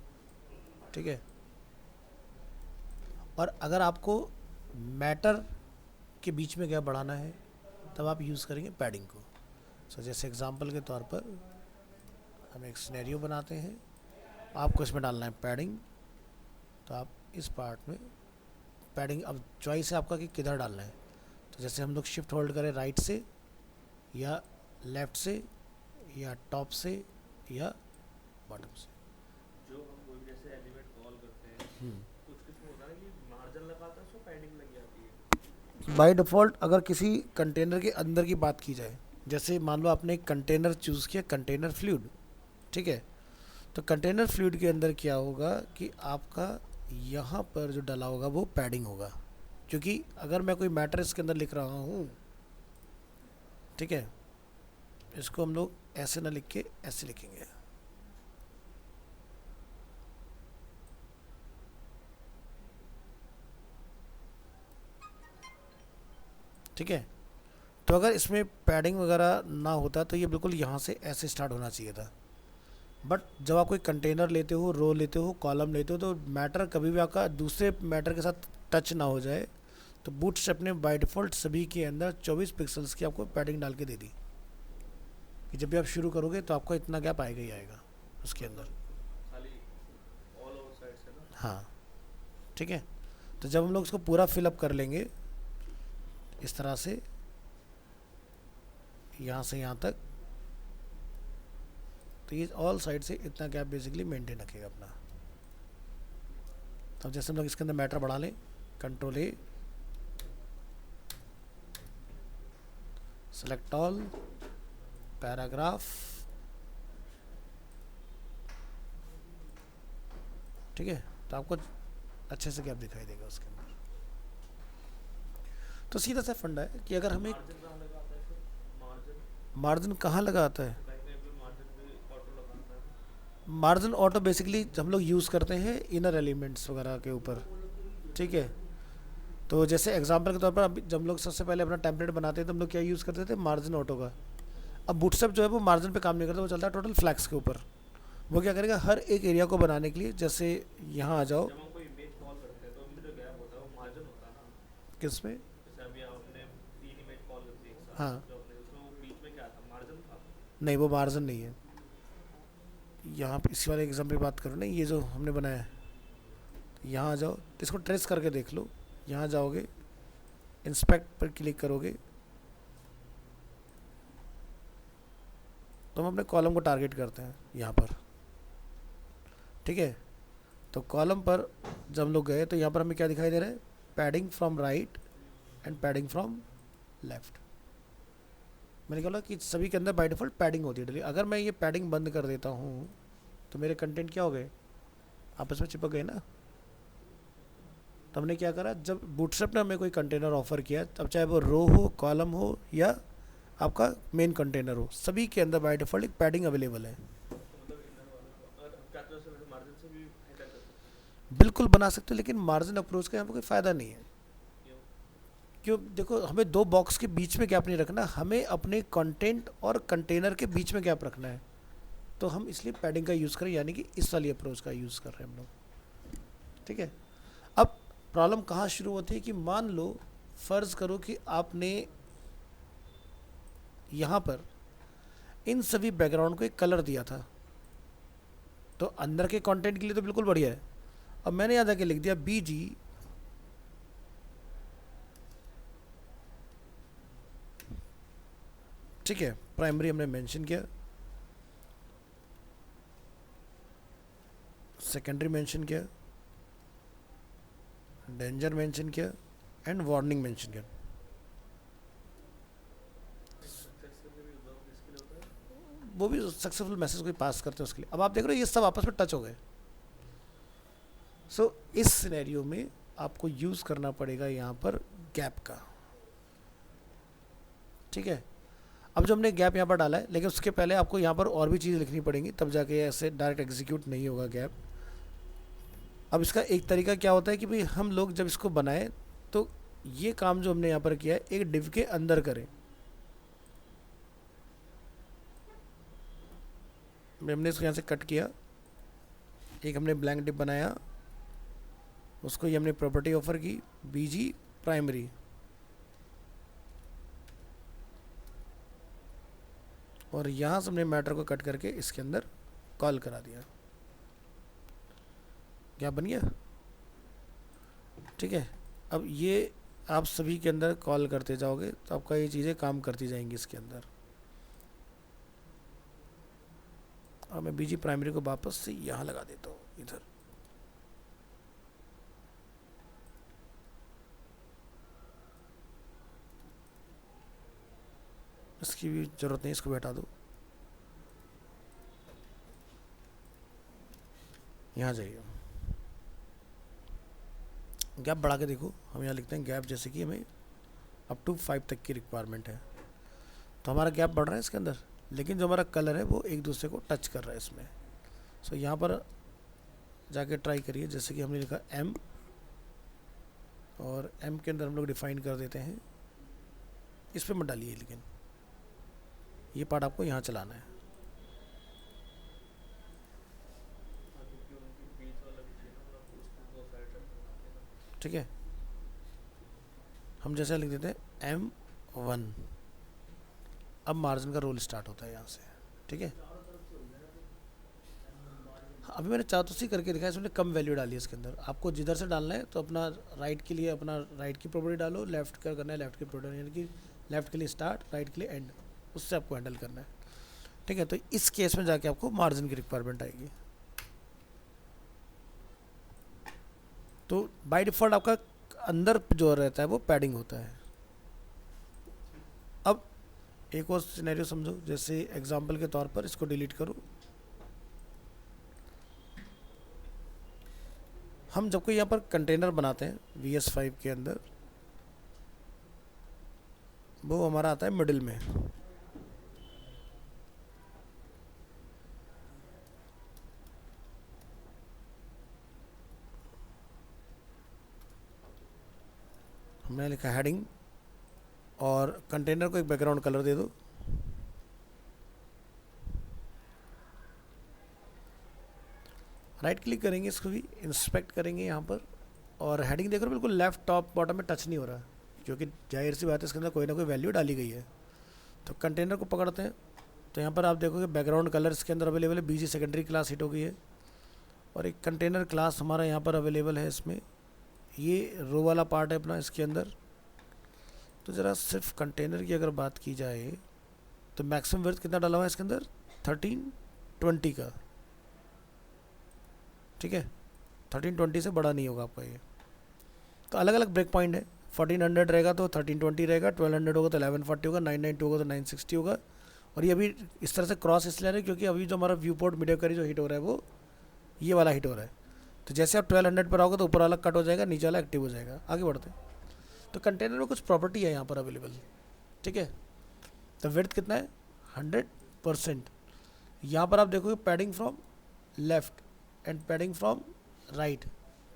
ठीक है, और अगर आपको मैटर के बीच में गैप बढ़ाना है तब आप यूज़ करेंगे पैडिंग को। सो जैसे एग्जांपल के तौर पर हम एक सिनेरियो बनाते हैं, आपको इसमें डालना है पैडिंग, तो आप इस पार्ट में पैडिंग, अब चॉइस है आपका कि किधर डालना है। तो जैसे हम लोग शिफ्ट होल्ड करें राइट से या लेफ़्ट से या टॉप से या बॉटम से। जो हम कोई भी जैसे एलिमेंट कॉल करते हैं कुछ कुछ में होता है कि मार्जिन लगाता है, उसको पैडिंग लग जाती है। बाय डिफ़ॉल्ट अगर किसी कंटेनर के अंदर की बात की जाए, जैसे मान लो आपने एक कंटेनर चूज़ किया, कंटेनर फ्लूइड। ठीक है, तो कंटेनर फ्लूइड के अंदर क्या होगा कि आपका यहाँ पर जो डला होगा वो पैडिंग होगा, क्योंकि अगर मैं कोई मैटर इसके अंदर लिख रहा हूँ, ठीक है, इसको हम लोग ऐसे ना लिख के ऐसे लिखेंगे। ठीक है, तो अगर इसमें पैडिंग वगैरह ना होता तो ये बिल्कुल यहाँ से ऐसे स्टार्ट होना चाहिए था। बट जब आप कोई कंटेनर लेते हो, रो लेते हो, कॉलम लेते हो, तो मैटर कभी भी आपका दूसरे मैटर के साथ टच ना हो जाए, तो बूटस्ट्रैप ने बाय डिफ़ॉल्ट सभी के अंदर 24 पिक्सल्स की आपको पैडिंग डाल के दे दी कि जब भी आप शुरू करोगे तो आपका इतना गैप आएगा ही आएगा उसके अंदर। खाली ऑल ओवर साइड से ना। हाँ, ठीक है, तो जब हम लोग उसको पूरा फिलअप कर लेंगे इस तरह से यहाँ से यहाँ तक, तो ये ऑल साइड से इतना गैप बेसिकली मेंटेन रखेगा अपना। अब जैसे हम लोग इसके अंदर मैटर बढ़ा लें, कंट्रोल ए, सेलेक्ट ऑल, पैराग्राफ। ठीक है, तो आपको अच्छे से गैप दिखाई देगा उसके अंदर। तो सीधा सा फंडा है कि अगर हमें मार्जिन कहाँ लगाता है फिर? मार्जिन मार्जिन कहाँ लगा आता है, मार्जिन भी ऑटो लगाता है। मार्जिन ऑटो बेसिकली हम लोग यूज़ करते हैं इनर एलिमेंट्स वगैरह के ऊपर। ठीक है, तो जैसे एग्जांपल के तौर पर जब हम लोग सबसे पहले अपना टेम्पलेट बनाते थे तो हम लोग क्या यूज़ करते थे, मार्जिन ऑटो का। अब बूटस्ट्रैप जो है वो मार्जिन पे काम नहीं करता, वो चलता है टोटल फ्लैक्स के ऊपर। वो क्या करेगा, हर एक एरिया को बनाने के लिए, जैसे यहाँ आ जाओ, जब हम कोई इमेज कॉल करते हैं तो उसमें जो गैप होता है वो मार्जिन होता है ना। किस में, जैसे अभी आपने 3 इमेज कॉल कर दी एक साथ, हाँ, जो अपने उसमें वो बीच में क्या था, मार्जिन था। नहीं वो मार्जिन नहीं है। यहाँ पे इसी वाले एग्जाम्पल की बात करो ना, ये जो हमने बनाया है, यहाँ आ जाओ, इसको ट्रेस करके देख लो। यहाँ जाओगे, इंस्पेक्ट पर क्लिक करोगे, तो हम अपने कॉलम को टारगेट करते हैं यहाँ पर। ठीक है, तो कॉलम पर जब हम लोग गए तो यहाँ पर हमें क्या दिखाई दे रहा है, padding from right and padding from left. मैंने कहा कि सभी के अंदर बाय डिफ़ॉल्ट पैडिंग होती है डली। अगर मैं ये पैडिंग बंद कर देता हूँ तो मेरे कंटेंट क्या हो गए, आपस में चिपक गए ना। तो हमने क्या करा, जब बूटस्ट्रैप ने हमें कोई कंटेनर ऑफर किया, तब चाहे वो रो हो, कॉलम हो या आपका मेन कंटेनर हो, सभी के अंदर बाय डिफ़ॉल्ट एक पैडिंग अवेलेबल है। तो मतलब इनर वाला और हम चाहते हैं उसे मार्जिन से भी हैंडल कर सकते हैं। बिल्कुल बना सकते हो, लेकिन मार्जिन अप्रोच का यहाँ पर कोई फ़ायदा नहीं है। क्यों? क्यों, देखो हमें दो बॉक्स के बीच में गैप नहीं रखना, हमें अपने कंटेंट और कंटेनर के बीच में गैप रखना है। तो हम इसलिए पैडिंग का यूज़ करें, यानी कि इस वाली अप्रोच का यूज़ कर रहे हैं हम लोग। ठीक है, अब प्रॉब्लम कहाँ शुरू होती है कि मान लो फ़र्ज़ करो कि आपने यहाँ पर इन सभी बैकग्राउंड को एक कलर दिया था, तो अंदर के कंटेंट के लिए तो बिल्कुल बढ़िया है। अब मैंने यहाँ जाके लिख दिया BG ठीक है, प्राइमरी हमने मेंशन किया, सेकेंडरी मेंशन किया, डेंजर मेंशन किया एंड वार्निंग मेंशन किया। वो भी सक्सेसफुल मैसेज कोई पास करते हैं उसके लिए। अब आप देख रहे हो ये सब आपस में टच हो गए। सो इस सिनेरियो में आपको यूज़ करना पड़ेगा यहाँ पर गैप का। ठीक है, अब जो हमने गैप यहाँ पर डाला है, लेकिन उसके पहले आपको यहाँ पर और भी चीज़ लिखनी पड़ेंगी, तब जाके ऐसे डायरेक्ट एग्जीक्यूट नहीं होगा गैप। अब इसका एक तरीका क्या होता है कि भाई हम लोग जब इसको बनाएं तो ये काम जो हमने यहाँ पर किया है एक डिव के अंदर करें। हमने इसको यहाँ से कट किया, एक हमने ब्लैंक डिव बनाया, उसको ये हमने प्रॉपर्टी ऑफर की बीजी प्राइमरी, और यहाँ से हमने मैटर को कट करके इसके अंदर कॉल करा दिया। क्या बन गया? ठीक है। अब ये आप सभी के अंदर कॉल करते जाओगे तो आपका ये चीज़ें काम करती जाएंगी इसके अंदर। और मैं बीजी प्राइमरी को वापस से यहाँ लगा देता हूँ इधर। इसकी भी ज़रूरत नहीं, इसको बैठा दो। यहाँ जाइए, गैप बढ़ा के देखो। हम यहाँ लिखते हैं गैप, जैसे कि हमें अप टू 5 तक की रिक्वायरमेंट है, तो हमारा गैप बढ़ रहा है इसके अंदर, लेकिन जो हमारा कलर है वो एक दूसरे को टच कर रहा है इसमें। सो यहाँ पर जाके ट्राई करिए, जैसे कि हमने लिखा एम, और एम के अंदर हम लोग डिफाइन कर देते हैं, इस पर मत डालिए, लेकिन ये पार्ट आपको यहाँ चलाना है। क्योंकि उनके बीच वाला भी चाहिए ना, मतलब उसको दो साइड रखना। ठीक है, हम जैसे लिख देते हैं M1। अब मार्जिन का रोल स्टार्ट होता है यहाँ से। ठीक है, अभी मैंने चातुर्सी करके दिखाया, इसमें कम वैल्यू डाली है इसके अंदर। आपको जिधर से डालना है तो अपना राइट के लिए अपना राइट की प्रॉपर्टी डालो, लेफ्ट का करना है लेफ्ट की प्रॉपर्टी, यानी कि लेफ्ट के लिए स्टार्ट, राइट के लिए एंड, उससे आपको हैंडल करना है। ठीक है, तो इस केस में जाके आपको मार्जिन की रिक्वायरमेंट आएगी। तो बाय डिफ़ॉल्ट आपका अंदर जो रहता है वो पैडिंग होता है। अब एक और सिनेरियो समझो, जैसे एग्जांपल के तौर पर इसको डिलीट करो। हम जब कोई यहाँ पर कंटेनर बनाते हैं VS5 के अंदर, वो हमारा आता है मिडिल में। हमने लिखा हेडिंग, और कंटेनर को एक बैकग्राउंड कलर दे दो। राइट क्लिक करेंगे, इसको भी इंस्पेक्ट करेंगे यहाँ पर, और हेडिंग देखो बिल्कुल लेफ्ट टॉप बॉटम में टच नहीं हो रहा, क्योंकि जाहिर सी बात है इसके अंदर कोई ना कोई वैल्यू डाली गई है। तो कंटेनर को पकड़ते हैं, तो यहाँ पर आप देखोगे बैकग्राउंड कलर इसके अंदर अवेलेबल है, बीजी सेकेंडरी क्लास हिट हो गई है, और एक कंटेनर क्लास हमारा यहाँ पर अवेलेबल है इसमें। ये रो वाला पार्ट है अपना इसके अंदर। तो ज़रा सिर्फ कंटेनर की अगर बात की जाए तो मैक्सिमम विड्थ कितना डाला हुआ है इसके अंदर, 1320 का। ठीक है, 1320 से बड़ा नहीं होगा आपका ये। तो अलग अलग ब्रेक पॉइंट है, 1400 रहेगा तो 1320 रहेगा, 1200 होगा तो 1140 होगा, 992 होगा तो 960 होगा। और ये अभी इस तरह से क्रॉस इसलिए रहा है क्योंकि अभी जो हमारा व्यू पोर्ट मीडिया करी जो हिट हो रहा है वो ये वाला हिट हो रहा है। तो जैसे आप 1200 पर आओगे तो ऊपर वाला कट हो जाएगा, नीचे वाला एक्टिव हो जाएगा। आगे बढ़ते हैं, तो कंटेनर में कुछ प्रॉपर्टी है यहाँ पर अवेलेबल। ठीक है, तो विड्थ कितना है, 100%। यहाँ पर आप देखोगे padding from left and padding from right.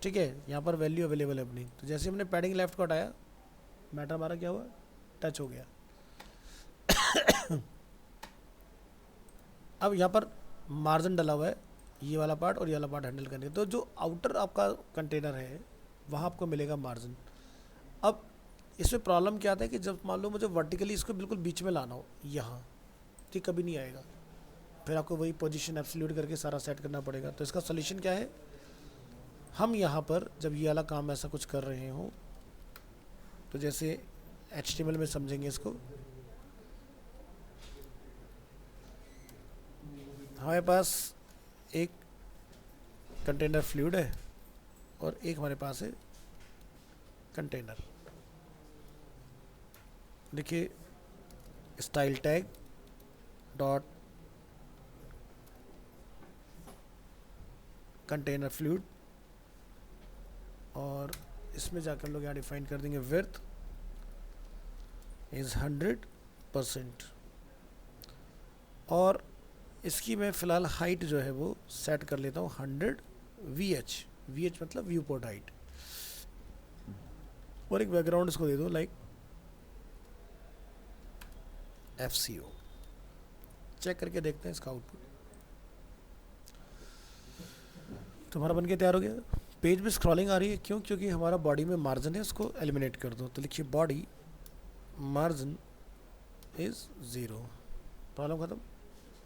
ठीक है, यहाँ पर वैल्यू अवेलेबल है अपनी। तो जैसे हमने पैडिंग लेफ्ट को हटाया, मैटर हमारा क्या हुआ, टच हो गया। अब यहाँ पर मार्जिन डला हुआ है, ये वाला पार्ट और ये वाला पार्ट हैंडल करने। तो जो आउटर आपका कंटेनर है वहाँ आपको मिलेगा मार्जिन। अब इसमें प्रॉब्लम क्या आता है कि जब मान लो मुझे वर्टिकली इसको बिल्कुल बीच में लाना हो यहाँ, तो कभी नहीं आएगा, फिर आपको वही पोजीशन एब्सोल्यूट करके सारा सेट करना पड़ेगा। तो इसका सोल्यूशन क्या है, हम यहाँ पर जब ये वाला काम ऐसा कुछ कर रहे हो, तो जैसे HTML में समझेंगे इसको, हमारे पास एक कंटेनर फ्लूइड है और एक हमारे पास है कंटेनर। देखिए style tag dot container fluid, और इसमें जाकर हम लोग यहाँ डिफाइन कर देंगे विड्थ इज़ 100%। और इसकी मैं फ़िलहाल हाइट जो है वो सेट कर लेता हूँ 100 VH। VH मतलब व्यू पोर्ट हाइट। और एक बैकग्राउंड इसको दे दो लाइक FCO। चेक करके देखते हैं इसका आउटपुट। तुम्हारा बनके तैयार हो गया। पेज में स्क्रॉलिंग आ रही है, क्यों? क्योंकि हमारा बॉडी में मार्जिन है, उसको एलिमिनेट कर दो। तो लिखिए बॉडी मार्जिन इज़ 0। प्रॉब्लम खत्म।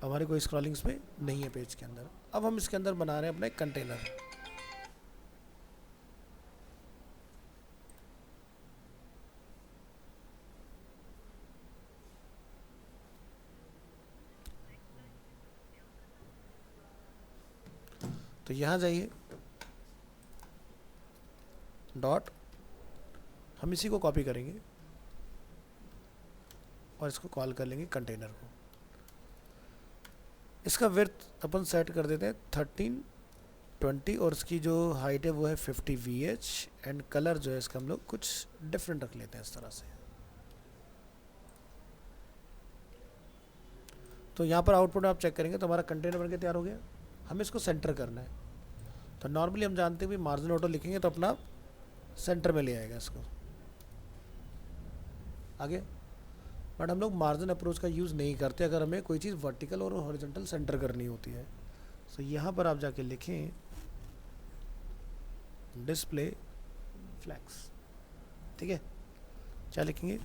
हमारी कोई स्क्रॉलिंग इसमें नहीं है पेज के अंदर। अब हम इसके अंदर बना रहे हैं अपना एक कंटेनर। तो यहाँ जाइए, डॉट, हम इसी को कॉपी करेंगे और इसको कॉल कर लेंगे कंटेनर को। इसका विड्थ अपन सेट कर देते हैं 1320 और इसकी जो हाइट है वो है 50 VH। एंड कलर जो है इसका हम लोग कुछ डिफरेंट रख लेते हैं इस तरह से। तो यहाँ पर आउटपुट आप चेक करेंगे तो हमारा कंटेनर बनके तैयार हो गया। हमें इसको सेंटर करना है। तो नॉर्मली हम जानते हैं भी मार्जिन ऑटो लिखेंगे तो अपना सेंटर में ले आएगा इसको आगे। बट हम लोग मार्जिन अप्रोच का यूज़ नहीं करते अगर हमें कोई चीज़ वर्टिकल और हॉरिजॉन्टल सेंटर करनी होती है। तो यहाँ पर आप जाके लिखें डिस्प्ले फ्लैक्स। ठीक है, क्या लिखेंगे?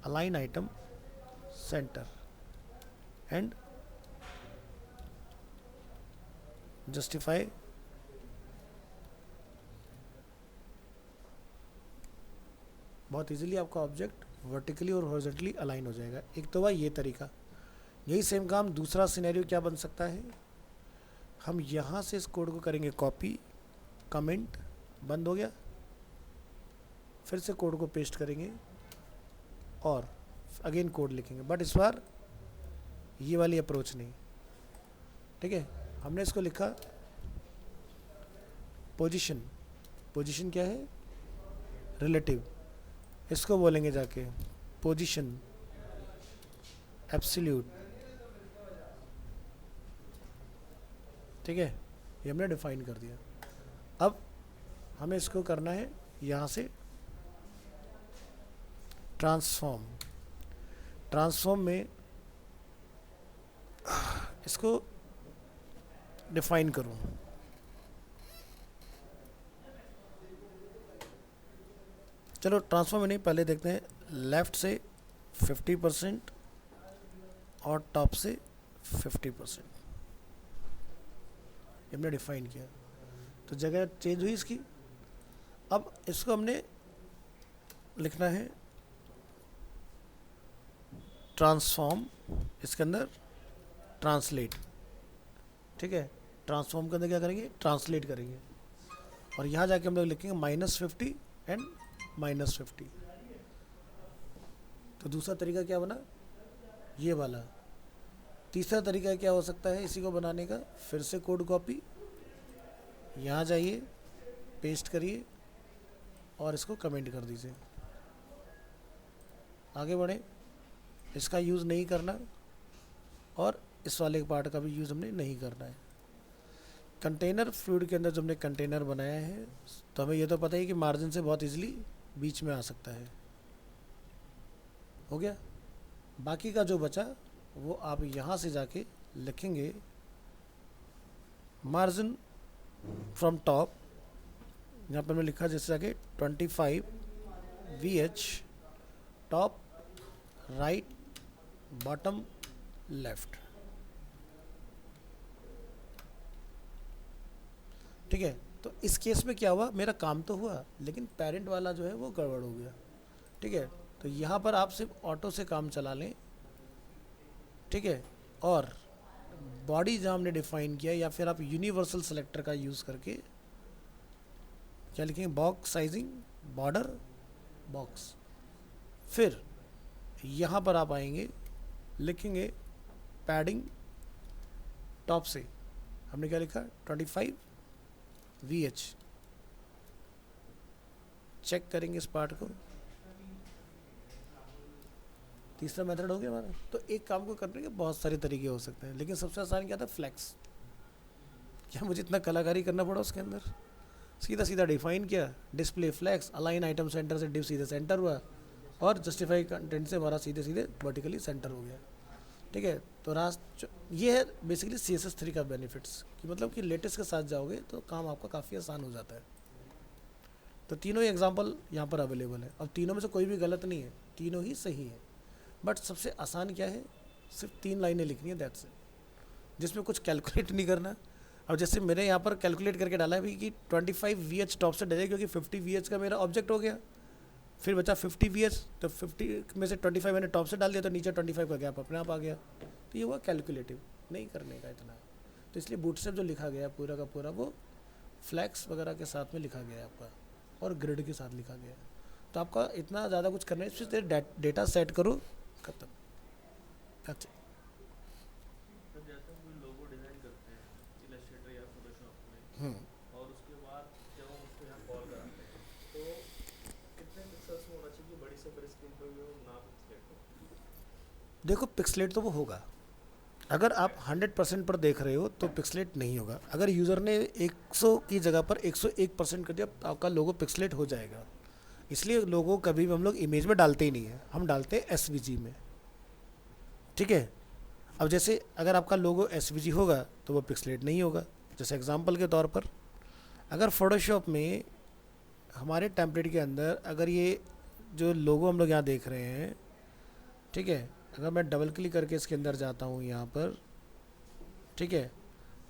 Align item centre and justify बहुत इजीली आपका ऑब्जेक्ट वर्टिकली और हॉरिजॉन्टली अलाइन हो जाएगा। एक तो वह ये तरीका। यही सेम काम दूसरा सिनेरियो क्या बन सकता है? हम यहाँ से इस कोड को करेंगे कॉपी, कमेंट, बंद हो गया, फिर से कोड को पेस्ट करेंगे और अगेन कोड लिखेंगे। बट इस बार ये वाली अप्रोच नहीं। ठीक है, हमने इसको लिखा पोजीशन। पोजीशन क्या है? रिलेटिव। इसको बोलेंगे जाके पोजीशन एब्सोल्यूट। ठीक है, ये हमने डिफाइन कर दिया। अब हमें इसको करना है यहाँ से ट्रांसफॉर्म। ट्रांसफॉर्म में इसको डिफाइन करूँ। चलो ट्रांसफॉर्म में नहीं, पहले देखते हैं लेफ़्ट से 50% और टॉप से 50%। हमने डिफाइन किया तो जगह चेंज हुई इसकी। अब इसको हमने लिखना है ट्रांसफॉर्म, इसके अंदर ट्रांसलेट। ठीक है, ट्रांसफॉर्म के अंदर क्या करेंगे? ट्रांसलेट करेंगे। और यहाँ जाके हम लोग लिखेंगे -50 एंड -50। तो दूसरा तरीका क्या बना? ये वाला। तीसरा तरीका क्या हो सकता है इसी को बनाने का? फिर से कोड कॉपी, यहाँ जाइए, पेस्ट करिए और इसको कमेंट कर दीजिए। आगे बढ़े, इसका यूज़ नहीं करना और इस वाले पार्ट का भी यूज़ हमने नहीं करना है। कंटेनर फ्लूइड के अंदर जो हमने कंटेनर बनाया है तो हमें ये तो पता ही कि मार्जिन से बहुत इजीली बीच में आ सकता है। हो गया। बाकी का जो बचा वो आप यहाँ से जाके लिखेंगे मार्जिन फ्रॉम टॉप। यहाँ पर मैं लिखा जैसे जाके 25 VH top right bottom left. ठीक है, तो इस केस में क्या हुआ? मेरा काम तो हुआ लेकिन पेरेंट वाला जो है वो गड़बड़ हो गया। ठीक है, तो यहाँ पर आप सिर्फ ऑटो से काम चला लें। ठीक है, और बॉडी जहाँ हमने डिफाइन किया या फिर आप यूनिवर्सल सेलेक्टर का यूज़ करके क्या लिखेंगे? Box sizing border box. फिर यहाँ पर आप आएंगे, लिखेंगे पैडिंग टॉप से। हमने क्या लिखा? 25 VH। चेक करेंगे इस पार्ट को। तीसरा मेथड हो गया हमारा। तो एक काम को करने के बहुत सारे तरीके हो सकते हैं, लेकिन सबसे आसान क्या था, फ्लैक्स। क्या मुझे इतना कलाकारी करना पड़ा उसके अंदर, सीधा सीधा डिफाइन किया, display flex, align item center से डिव सीधे सेंटर हुआ, और जस्टिफाई कंटेंट से हमारा सीधे सीधे वर्टिकली सेंटर हो गया। ठीक है, तो ये है बेसिकली CSS3 का बेनिफिट्स, कि मतलब कि लेटेस्ट के साथ जाओगे तो काम आपका काफ़ी आसान हो जाता है। तो तीनों ही एग्जांपल यहाँ पर अवेलेबल है, और तीनों में से कोई भी गलत नहीं है, तीनों ही सही है। बट सबसे आसान क्या है, सिर्फ 3 लाइनें लिखनी है, दैट्स इट, जिसमें कुछ कैलकुलेट नहीं करना। अब जैसे मैंने यहाँ पर कैलकुलेट करके डाला है भी कि 25 VH टॉप से डले, क्योंकि 50 VH का मेरा ऑब्जेक्ट हो गया, फिर बचा 50 VH, तो 50 में से 25 मैंने टॉप से डाल दिया, तो नीचे 25 का गैप अपने आप आ गया। तो ये हुआ कैलकुलेटिव, नहीं करने का इतना। तो इसलिए बूटस्ट्रैप जो लिखा गया पूरा का पूरा वो फ्लैक्स वगैरह के साथ में लिखा गया है आपका, और ग्रिड के साथ लिखा गया है। तो आपका इतना ज़्यादा कुछ करना है, इससे डेटा सेट करो, खत्म। अच्छा, तो जैसे हम कोई लोगो डिजाइन करते हैं इलस्ट्रेटर या फोटोशॉप में, और उसके बाद जब हम उसको यहाँ कॉल कराते हैं, तो कितने पिक्सल्स में होना चाहिए कि बड़ी से बड़ी स्क्रीन पर भी हो, ना पिक्सलेट हो? देखो पिक्सलेट तो वो होगा, अगर आप 100% पर देख रहे हो तो पिक्सलेट नहीं होगा। अगर यूज़र ने 100 की जगह पर 101% कर दिया तो आपका लोगो पिक्सलेट हो जाएगा। इसलिए लोगो कभी भी हम लोग इमेज में डालते ही नहीं है, हम डालते हैं SVG में। ठीक है, अब जैसे अगर आपका लोगो SVG होगा तो वो पिक्सलेट नहीं होगा। जैसे एग्जांपल के तौर पर, अगर फोटोशॉप में हमारे टेम्पलेट के अंदर अगर ये जो लोगो हम लोग यहाँ देख रहे हैं, ठीक है, अगर मैं डबल क्लिक करके इसके अंदर जाता हूँ यहाँ पर, ठीक है,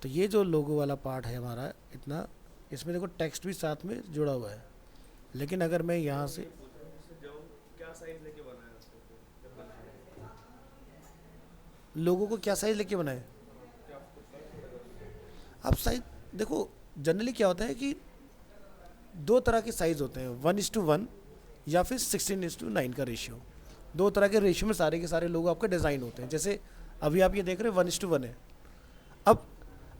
तो ये जो लोगो वाला पार्ट है हमारा इतना, इसमें देखो टेक्स्ट भी साथ में जुड़ा हुआ है। लेकिन अगर मैं यहाँ से जब हम क्या साइज लेके बनाए उसको, जब बनाए लोगों को क्या साइज़ लेके बनाए, क्या आपको फर्क पड़ेगा? आप साइज देखो, जनरली क्या होता है कि दो तरह के साइज़ होते हैं, 1:1 या फिर 16:9 का रेशियो। दो तरह के रेशियो में सारे के सारे लोगो आपके डिज़ाइन होते हैं। जैसे अभी आप ये देख रहे हैं 1:1 है। अब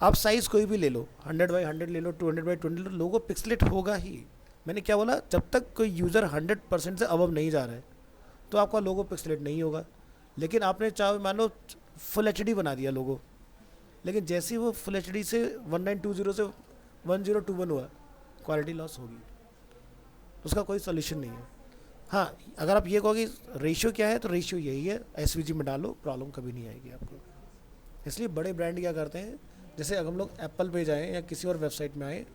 आप साइज़ कोई भी ले लो, 100x100 ले लो, 200x20 ले लो, लोगो पिक्सलेट होगा ही। मैंने क्या बोला, जब तक कोई यूज़र 100% से अबव नहीं जा रहा है तो आपका लोगो पिक्सलेट नहीं होगा। लेकिन आपने चाहे मान लो फुल HD बना दिया लोगो, लेकिन जैसे ही वो फुल HD से 1920 से 1021 हुआ, क्वालिटी लॉस होगी, उसका कोई सोल्यूशन नहीं है। हाँ, अगर आप ये कहो कि रेशियो क्या है, तो रेशियो यही है, SVG में डालो, प्रॉब्लम कभी नहीं आएगी आपको। इसलिए बड़े ब्रांड क्या करते हैं, जैसे अगर हम लोग एप्पल पे जाएं या किसी और वेबसाइट में आए,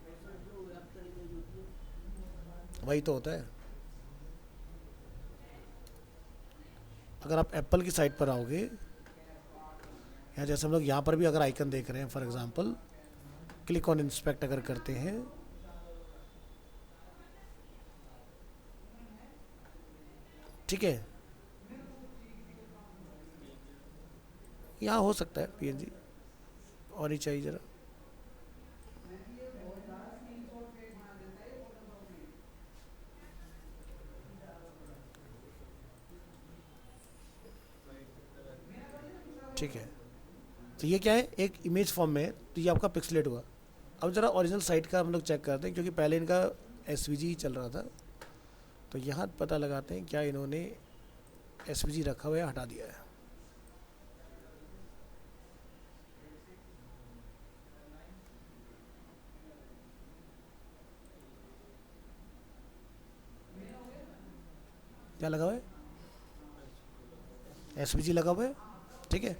वही तो होता है। अगर आप एप्पल की साइट पर आओगे, या जैसे हम लोग यहाँ पर भी अगर आइकन देख रहे हैं, for example click on inspect अगर करते हैं, ठीक है, यहाँ हो सकता है PNG, और ही चाहिए ज़रा, ठीक है। तो ये क्या है, एक इमेज फॉर्म में है, तो ये आपका पिक्सलेट हुआ। अब ज़रा ओरिजिनल साइट का हम लोग चेक करते हैं, क्योंकि पहले इनका SVG ही चल रहा था। तो यहाँ पता लगाते हैं क्या इन्होंने SVG रखा हुआ है, हटा दिया है। क्या लगा हुआ है, SVG लगा हुआ है, ठीक है।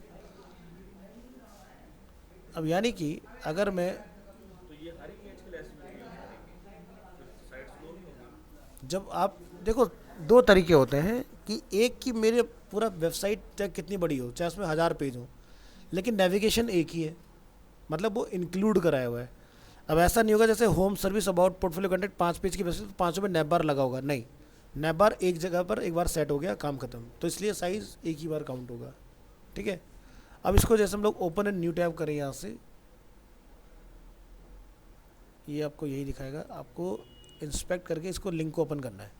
अब यानी कि अगर मैं, तो ये हर इमेज के लिए SVG यूज करेंगे, फिर साइड स्लो नहीं होगी? जब आप देखो, दो तरीके होते हैं कि एक कि मेरे पूरा वेबसाइट चाहे कितनी बड़ी हो, चाहे उसमें 1000 पेज हो, लेकिन नेविगेशन एक ही है, मतलब वो इंक्लूड कराया हुआ है। अब ऐसा नहीं होगा जैसे home service about portfolio content 5 page की वेबसाइट, तो 5 में नैप बार लगा होगा, नहीं, नैप बार एक जगह पर एक बार सेट हो गया, काम खत्म। तो इसलिए साइज़ एक ही बार काउंट होगा, ठीक है। अब इसको जैसे हम लोग ओपन एंड न्यू टैब करें यहाँ से, ये आपको यही दिखाएगा, आपको इंस्पेक्ट करके इसको लिंक को ओपन करना है।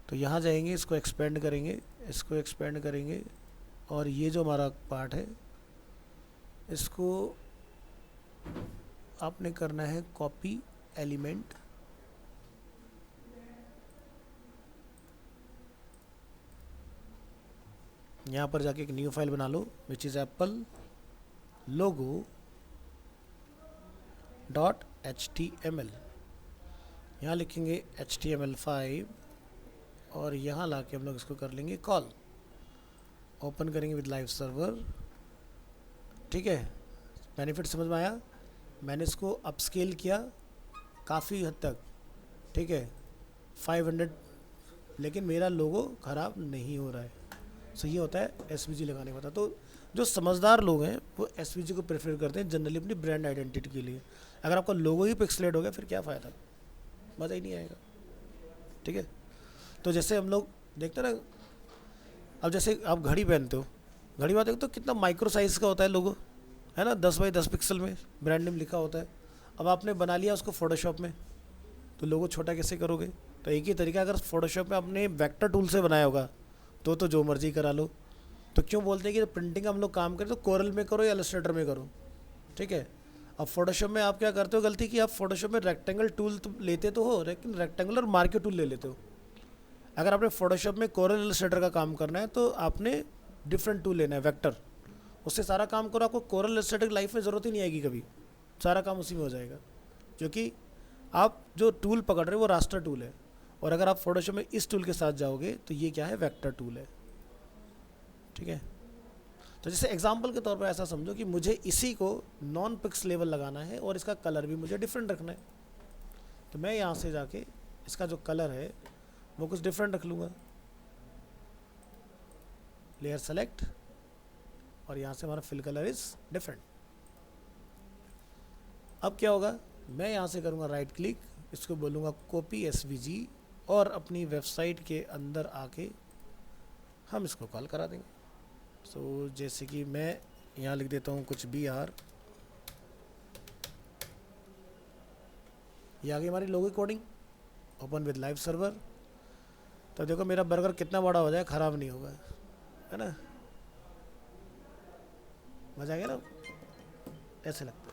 तो यहाँ जाएंगे, इसको एक्सपेंड करेंगे, इसको एक्सपेंड करेंगे, और ये जो हमारा पार्ट है इसको आपने करना है कॉपी एलिमेंट, यहाँ पर जाके एक न्यू फाइल बना लो which is apple logo .html। यहाँ लिखेंगे HTML5 और यहाँ ला के हम लोग इसको कर लेंगे कॉल। ओपन करेंगे विद लाइव सर्वर। ठीक है, बेनिफिट समझ में आया। मैंने इसको अपस्केल किया काफ़ी हद तक, ठीक है, 500, लेकिन मेरा लोगो ख़राब नहीं हो रहा है। सही होता है एसवीजी लगाने का। तो जो समझदार लोग हैं वो एसवीजी को प्रेफर करते हैं जनरली अपनी ब्रांड आइडेंटिटी के लिए। अगर आपका लोगो ही पिक्सलेट हो गया फिर क्या फ़ायदा, मज़ा ही नहीं आएगा। ठीक है, तो जैसे हम लोग देखते हैं ना, अब जैसे आप घड़ी पहनते हो, घड़ी में देखते हो कितना माइक्रो साइज़ का होता है लोगो, है ना, 10 बाई 10 पिक्सल में ब्रांड नेम लिखा होता है। अब आपने बना लिया उसको फोटोशॉप में, तो लोगो छोटा कैसे करोगे? तो एक ही तरीका, अगर फोटोशॉप में आपने वेक्टर टूल से बनाया होगा तो जो मर्जी करा लो। तो क्यों बोलते हैं कि प्रिंटिंग हम लोग काम करें तो कोरल में करो या इलस्ट्रेटर में करो। ठीक है, अब फोटोशॉप में आप क्या करते हो गलती कि आप फोटोशॉप में रेक्टेंगल टूल तो लेते तो हो, लेकिन रेक्टेंगुलर मार्के टूल ले लेते हो। अगर आपने फोटोशॉप में कोरल इलस्ट्रेटर का काम करना है तो आपने डिफरेंट टूल लेना है, वेक्टर, उससे सारा काम करो। आपको कोरल इलस्ट्रेटर की लाइफ में ज़रूरत ही नहीं आएगी कभी, सारा काम उसी में हो जाएगा, क्योंकि आप जो टूल पकड़ रहे हो वो रास्टर टूल है। और अगर आप फोटोशॉप में इस टूल के साथ जाओगे तो ये क्या है, वेक्टर टूल है। ठीक है, तो जैसे एग्जांपल के तौर पर ऐसा समझो कि मुझे इसी को नॉन पिक्स लेवल लगाना है और इसका कलर भी मुझे डिफरेंट रखना है। तो मैं यहाँ से जाके इसका जो कलर है वो कुछ डिफरेंट रख लूँगा, लेयर सेलेक्ट, और यहाँ से हमारा फिल कलर इज डिफरेंट। अब क्या होगा, मैं यहाँ से करूँगा राइट क्लिक, इसको बोलूँगा कॉपी एसवीजी, और अपनी वेबसाइट के अंदर आके हम इसको कॉल करा देंगे। सो जैसे कि मैं यहाँ लिख देता हूँ कुछ भी आर, ये आ गई हमारी logo coding. Open with live server. तो देखो मेरा बर्गर कितना बड़ा हो जाए, ख़राब नहीं होगा, है ना, मजा आ गया ना, ऐसे लगता है।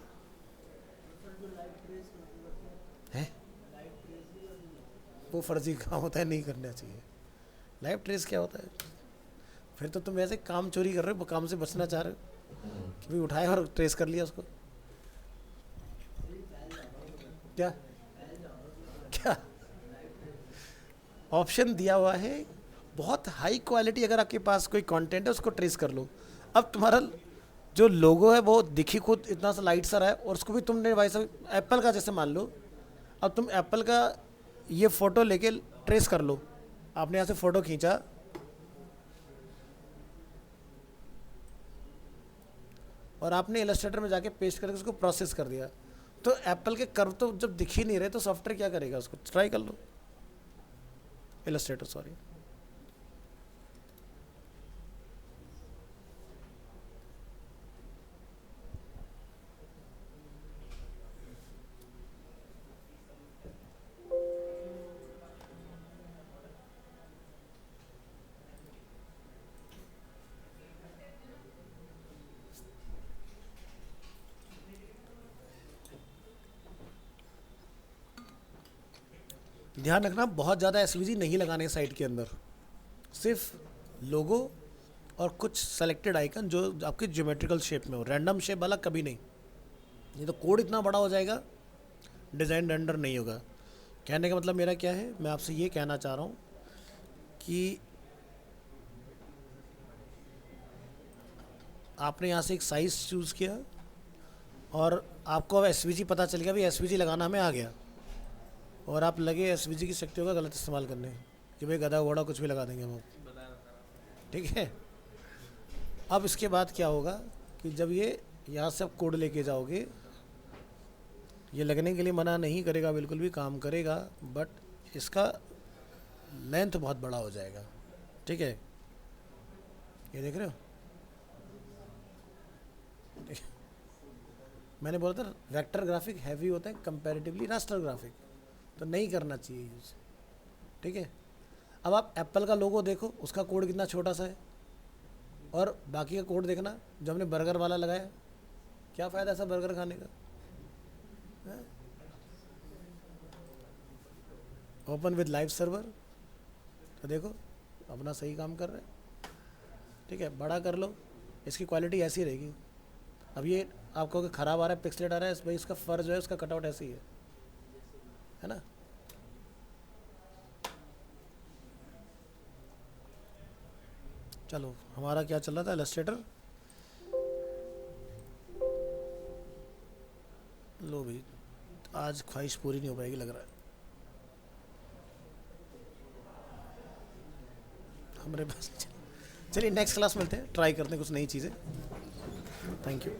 वो फर्जी काम होता है, नहीं करना चाहिए। लाइव ट्रेस क्या होता है? फिर तो तुम ऐसे काम चोरी कर रहे हो, काम से बचना चाह रहे हो कि भाई उठाया और ट्रेस कर लिया उसको। क्या क्या ऑप्शन दिया हुआ है, बहुत हाई क्वालिटी अगर आपके पास कोई कंटेंट है उसको ट्रेस कर लो। अब तुम्हारा जो लोगो है वो दिखी खुद इतना सा लाइट सा है, और उसको भी तुमने भाई साहब एप्पल का जैसे मान लो, अब तुम एप्पल का ये फ़ोटो लेके ट्रेस कर लो। आपने यहाँ से फ़ोटो खींचा और आपने इलस्ट्रेटर में जाके पेस्ट करके उसको प्रोसेस कर दिया, तो एप्पल के कर्व तो जब दिख ही नहीं रहे तो सॉफ्टवेयर क्या करेगा? उसको ट्राई कर लो, इलस्ट्रेटर सॉरी। ध्यान रखना, बहुत ज़्यादा एसवीजी नहीं लगाने साइट के अंदर, सिर्फ लोगो और कुछ सेलेक्टेड आइकन जो आपके ज्योमेट्रिकल शेप में हो, रैंडम शेप वाला कभी नहीं। ये तो कोड इतना बड़ा हो जाएगा, डिज़ाइन रेंडर नहीं होगा। कहने का मतलब मेरा क्या है, मैं आपसे ये कहना चाह रहा हूँ कि आपने यहाँ से एक साइज़ चूज़ किया और आपको अब एसवीजी पता चल गया, भाई एसवीजी लगाना हमें आ गया, और आप लगे एसवीजी की शक्तियों का गलत इस्तेमाल करने कि भाई गधा घोड़ा कुछ भी लगा देंगे हम। ठीक है, अब इसके बाद क्या होगा कि जब ये यहाँ से आप कोड लेके जाओगे, ये लगने के लिए मना नहीं करेगा, बिल्कुल भी काम करेगा, बट इसका लेंथ बहुत बड़ा हो जाएगा। ठीक है, ये देख रहे हो, मैंने बोला था वेक्टर ग्राफिक हैवी होता है कंपैरेटिवली रास्टर ग्राफिक, तो नहीं करना चाहिए यूज़। ठीक है, अब आप एप्पल का लोगो देखो, उसका कोड कितना छोटा सा है, और बाकी का कोड देखना जो हमने बर्गर वाला लगाया, क्या फ़ायदा ऐसा बर्गर खाने का? ओपन विद लाइव सर्वर, तो देखो अपना सही काम कर रहे हैं। ठीक है, बड़ा कर लो, इसकी क्वालिटी ऐसी रहेगी। अब ये आपको कि ख़राब आ रहा है, पिक्सलेट आ रहा है, भाई इसका फर जो है उसका कटआउट ऐसी है ना। चलो हमारा क्या चल रहा था, इलस्ट्रेटर। लो भाई, आज ख्वाहिश पूरी नहीं हो पाएगी लग रहा है हमारे पास। चलिए नेक्स्ट क्लास मिलते हैं, ट्राई करते हैं कुछ नई चीज़ें। Thank you.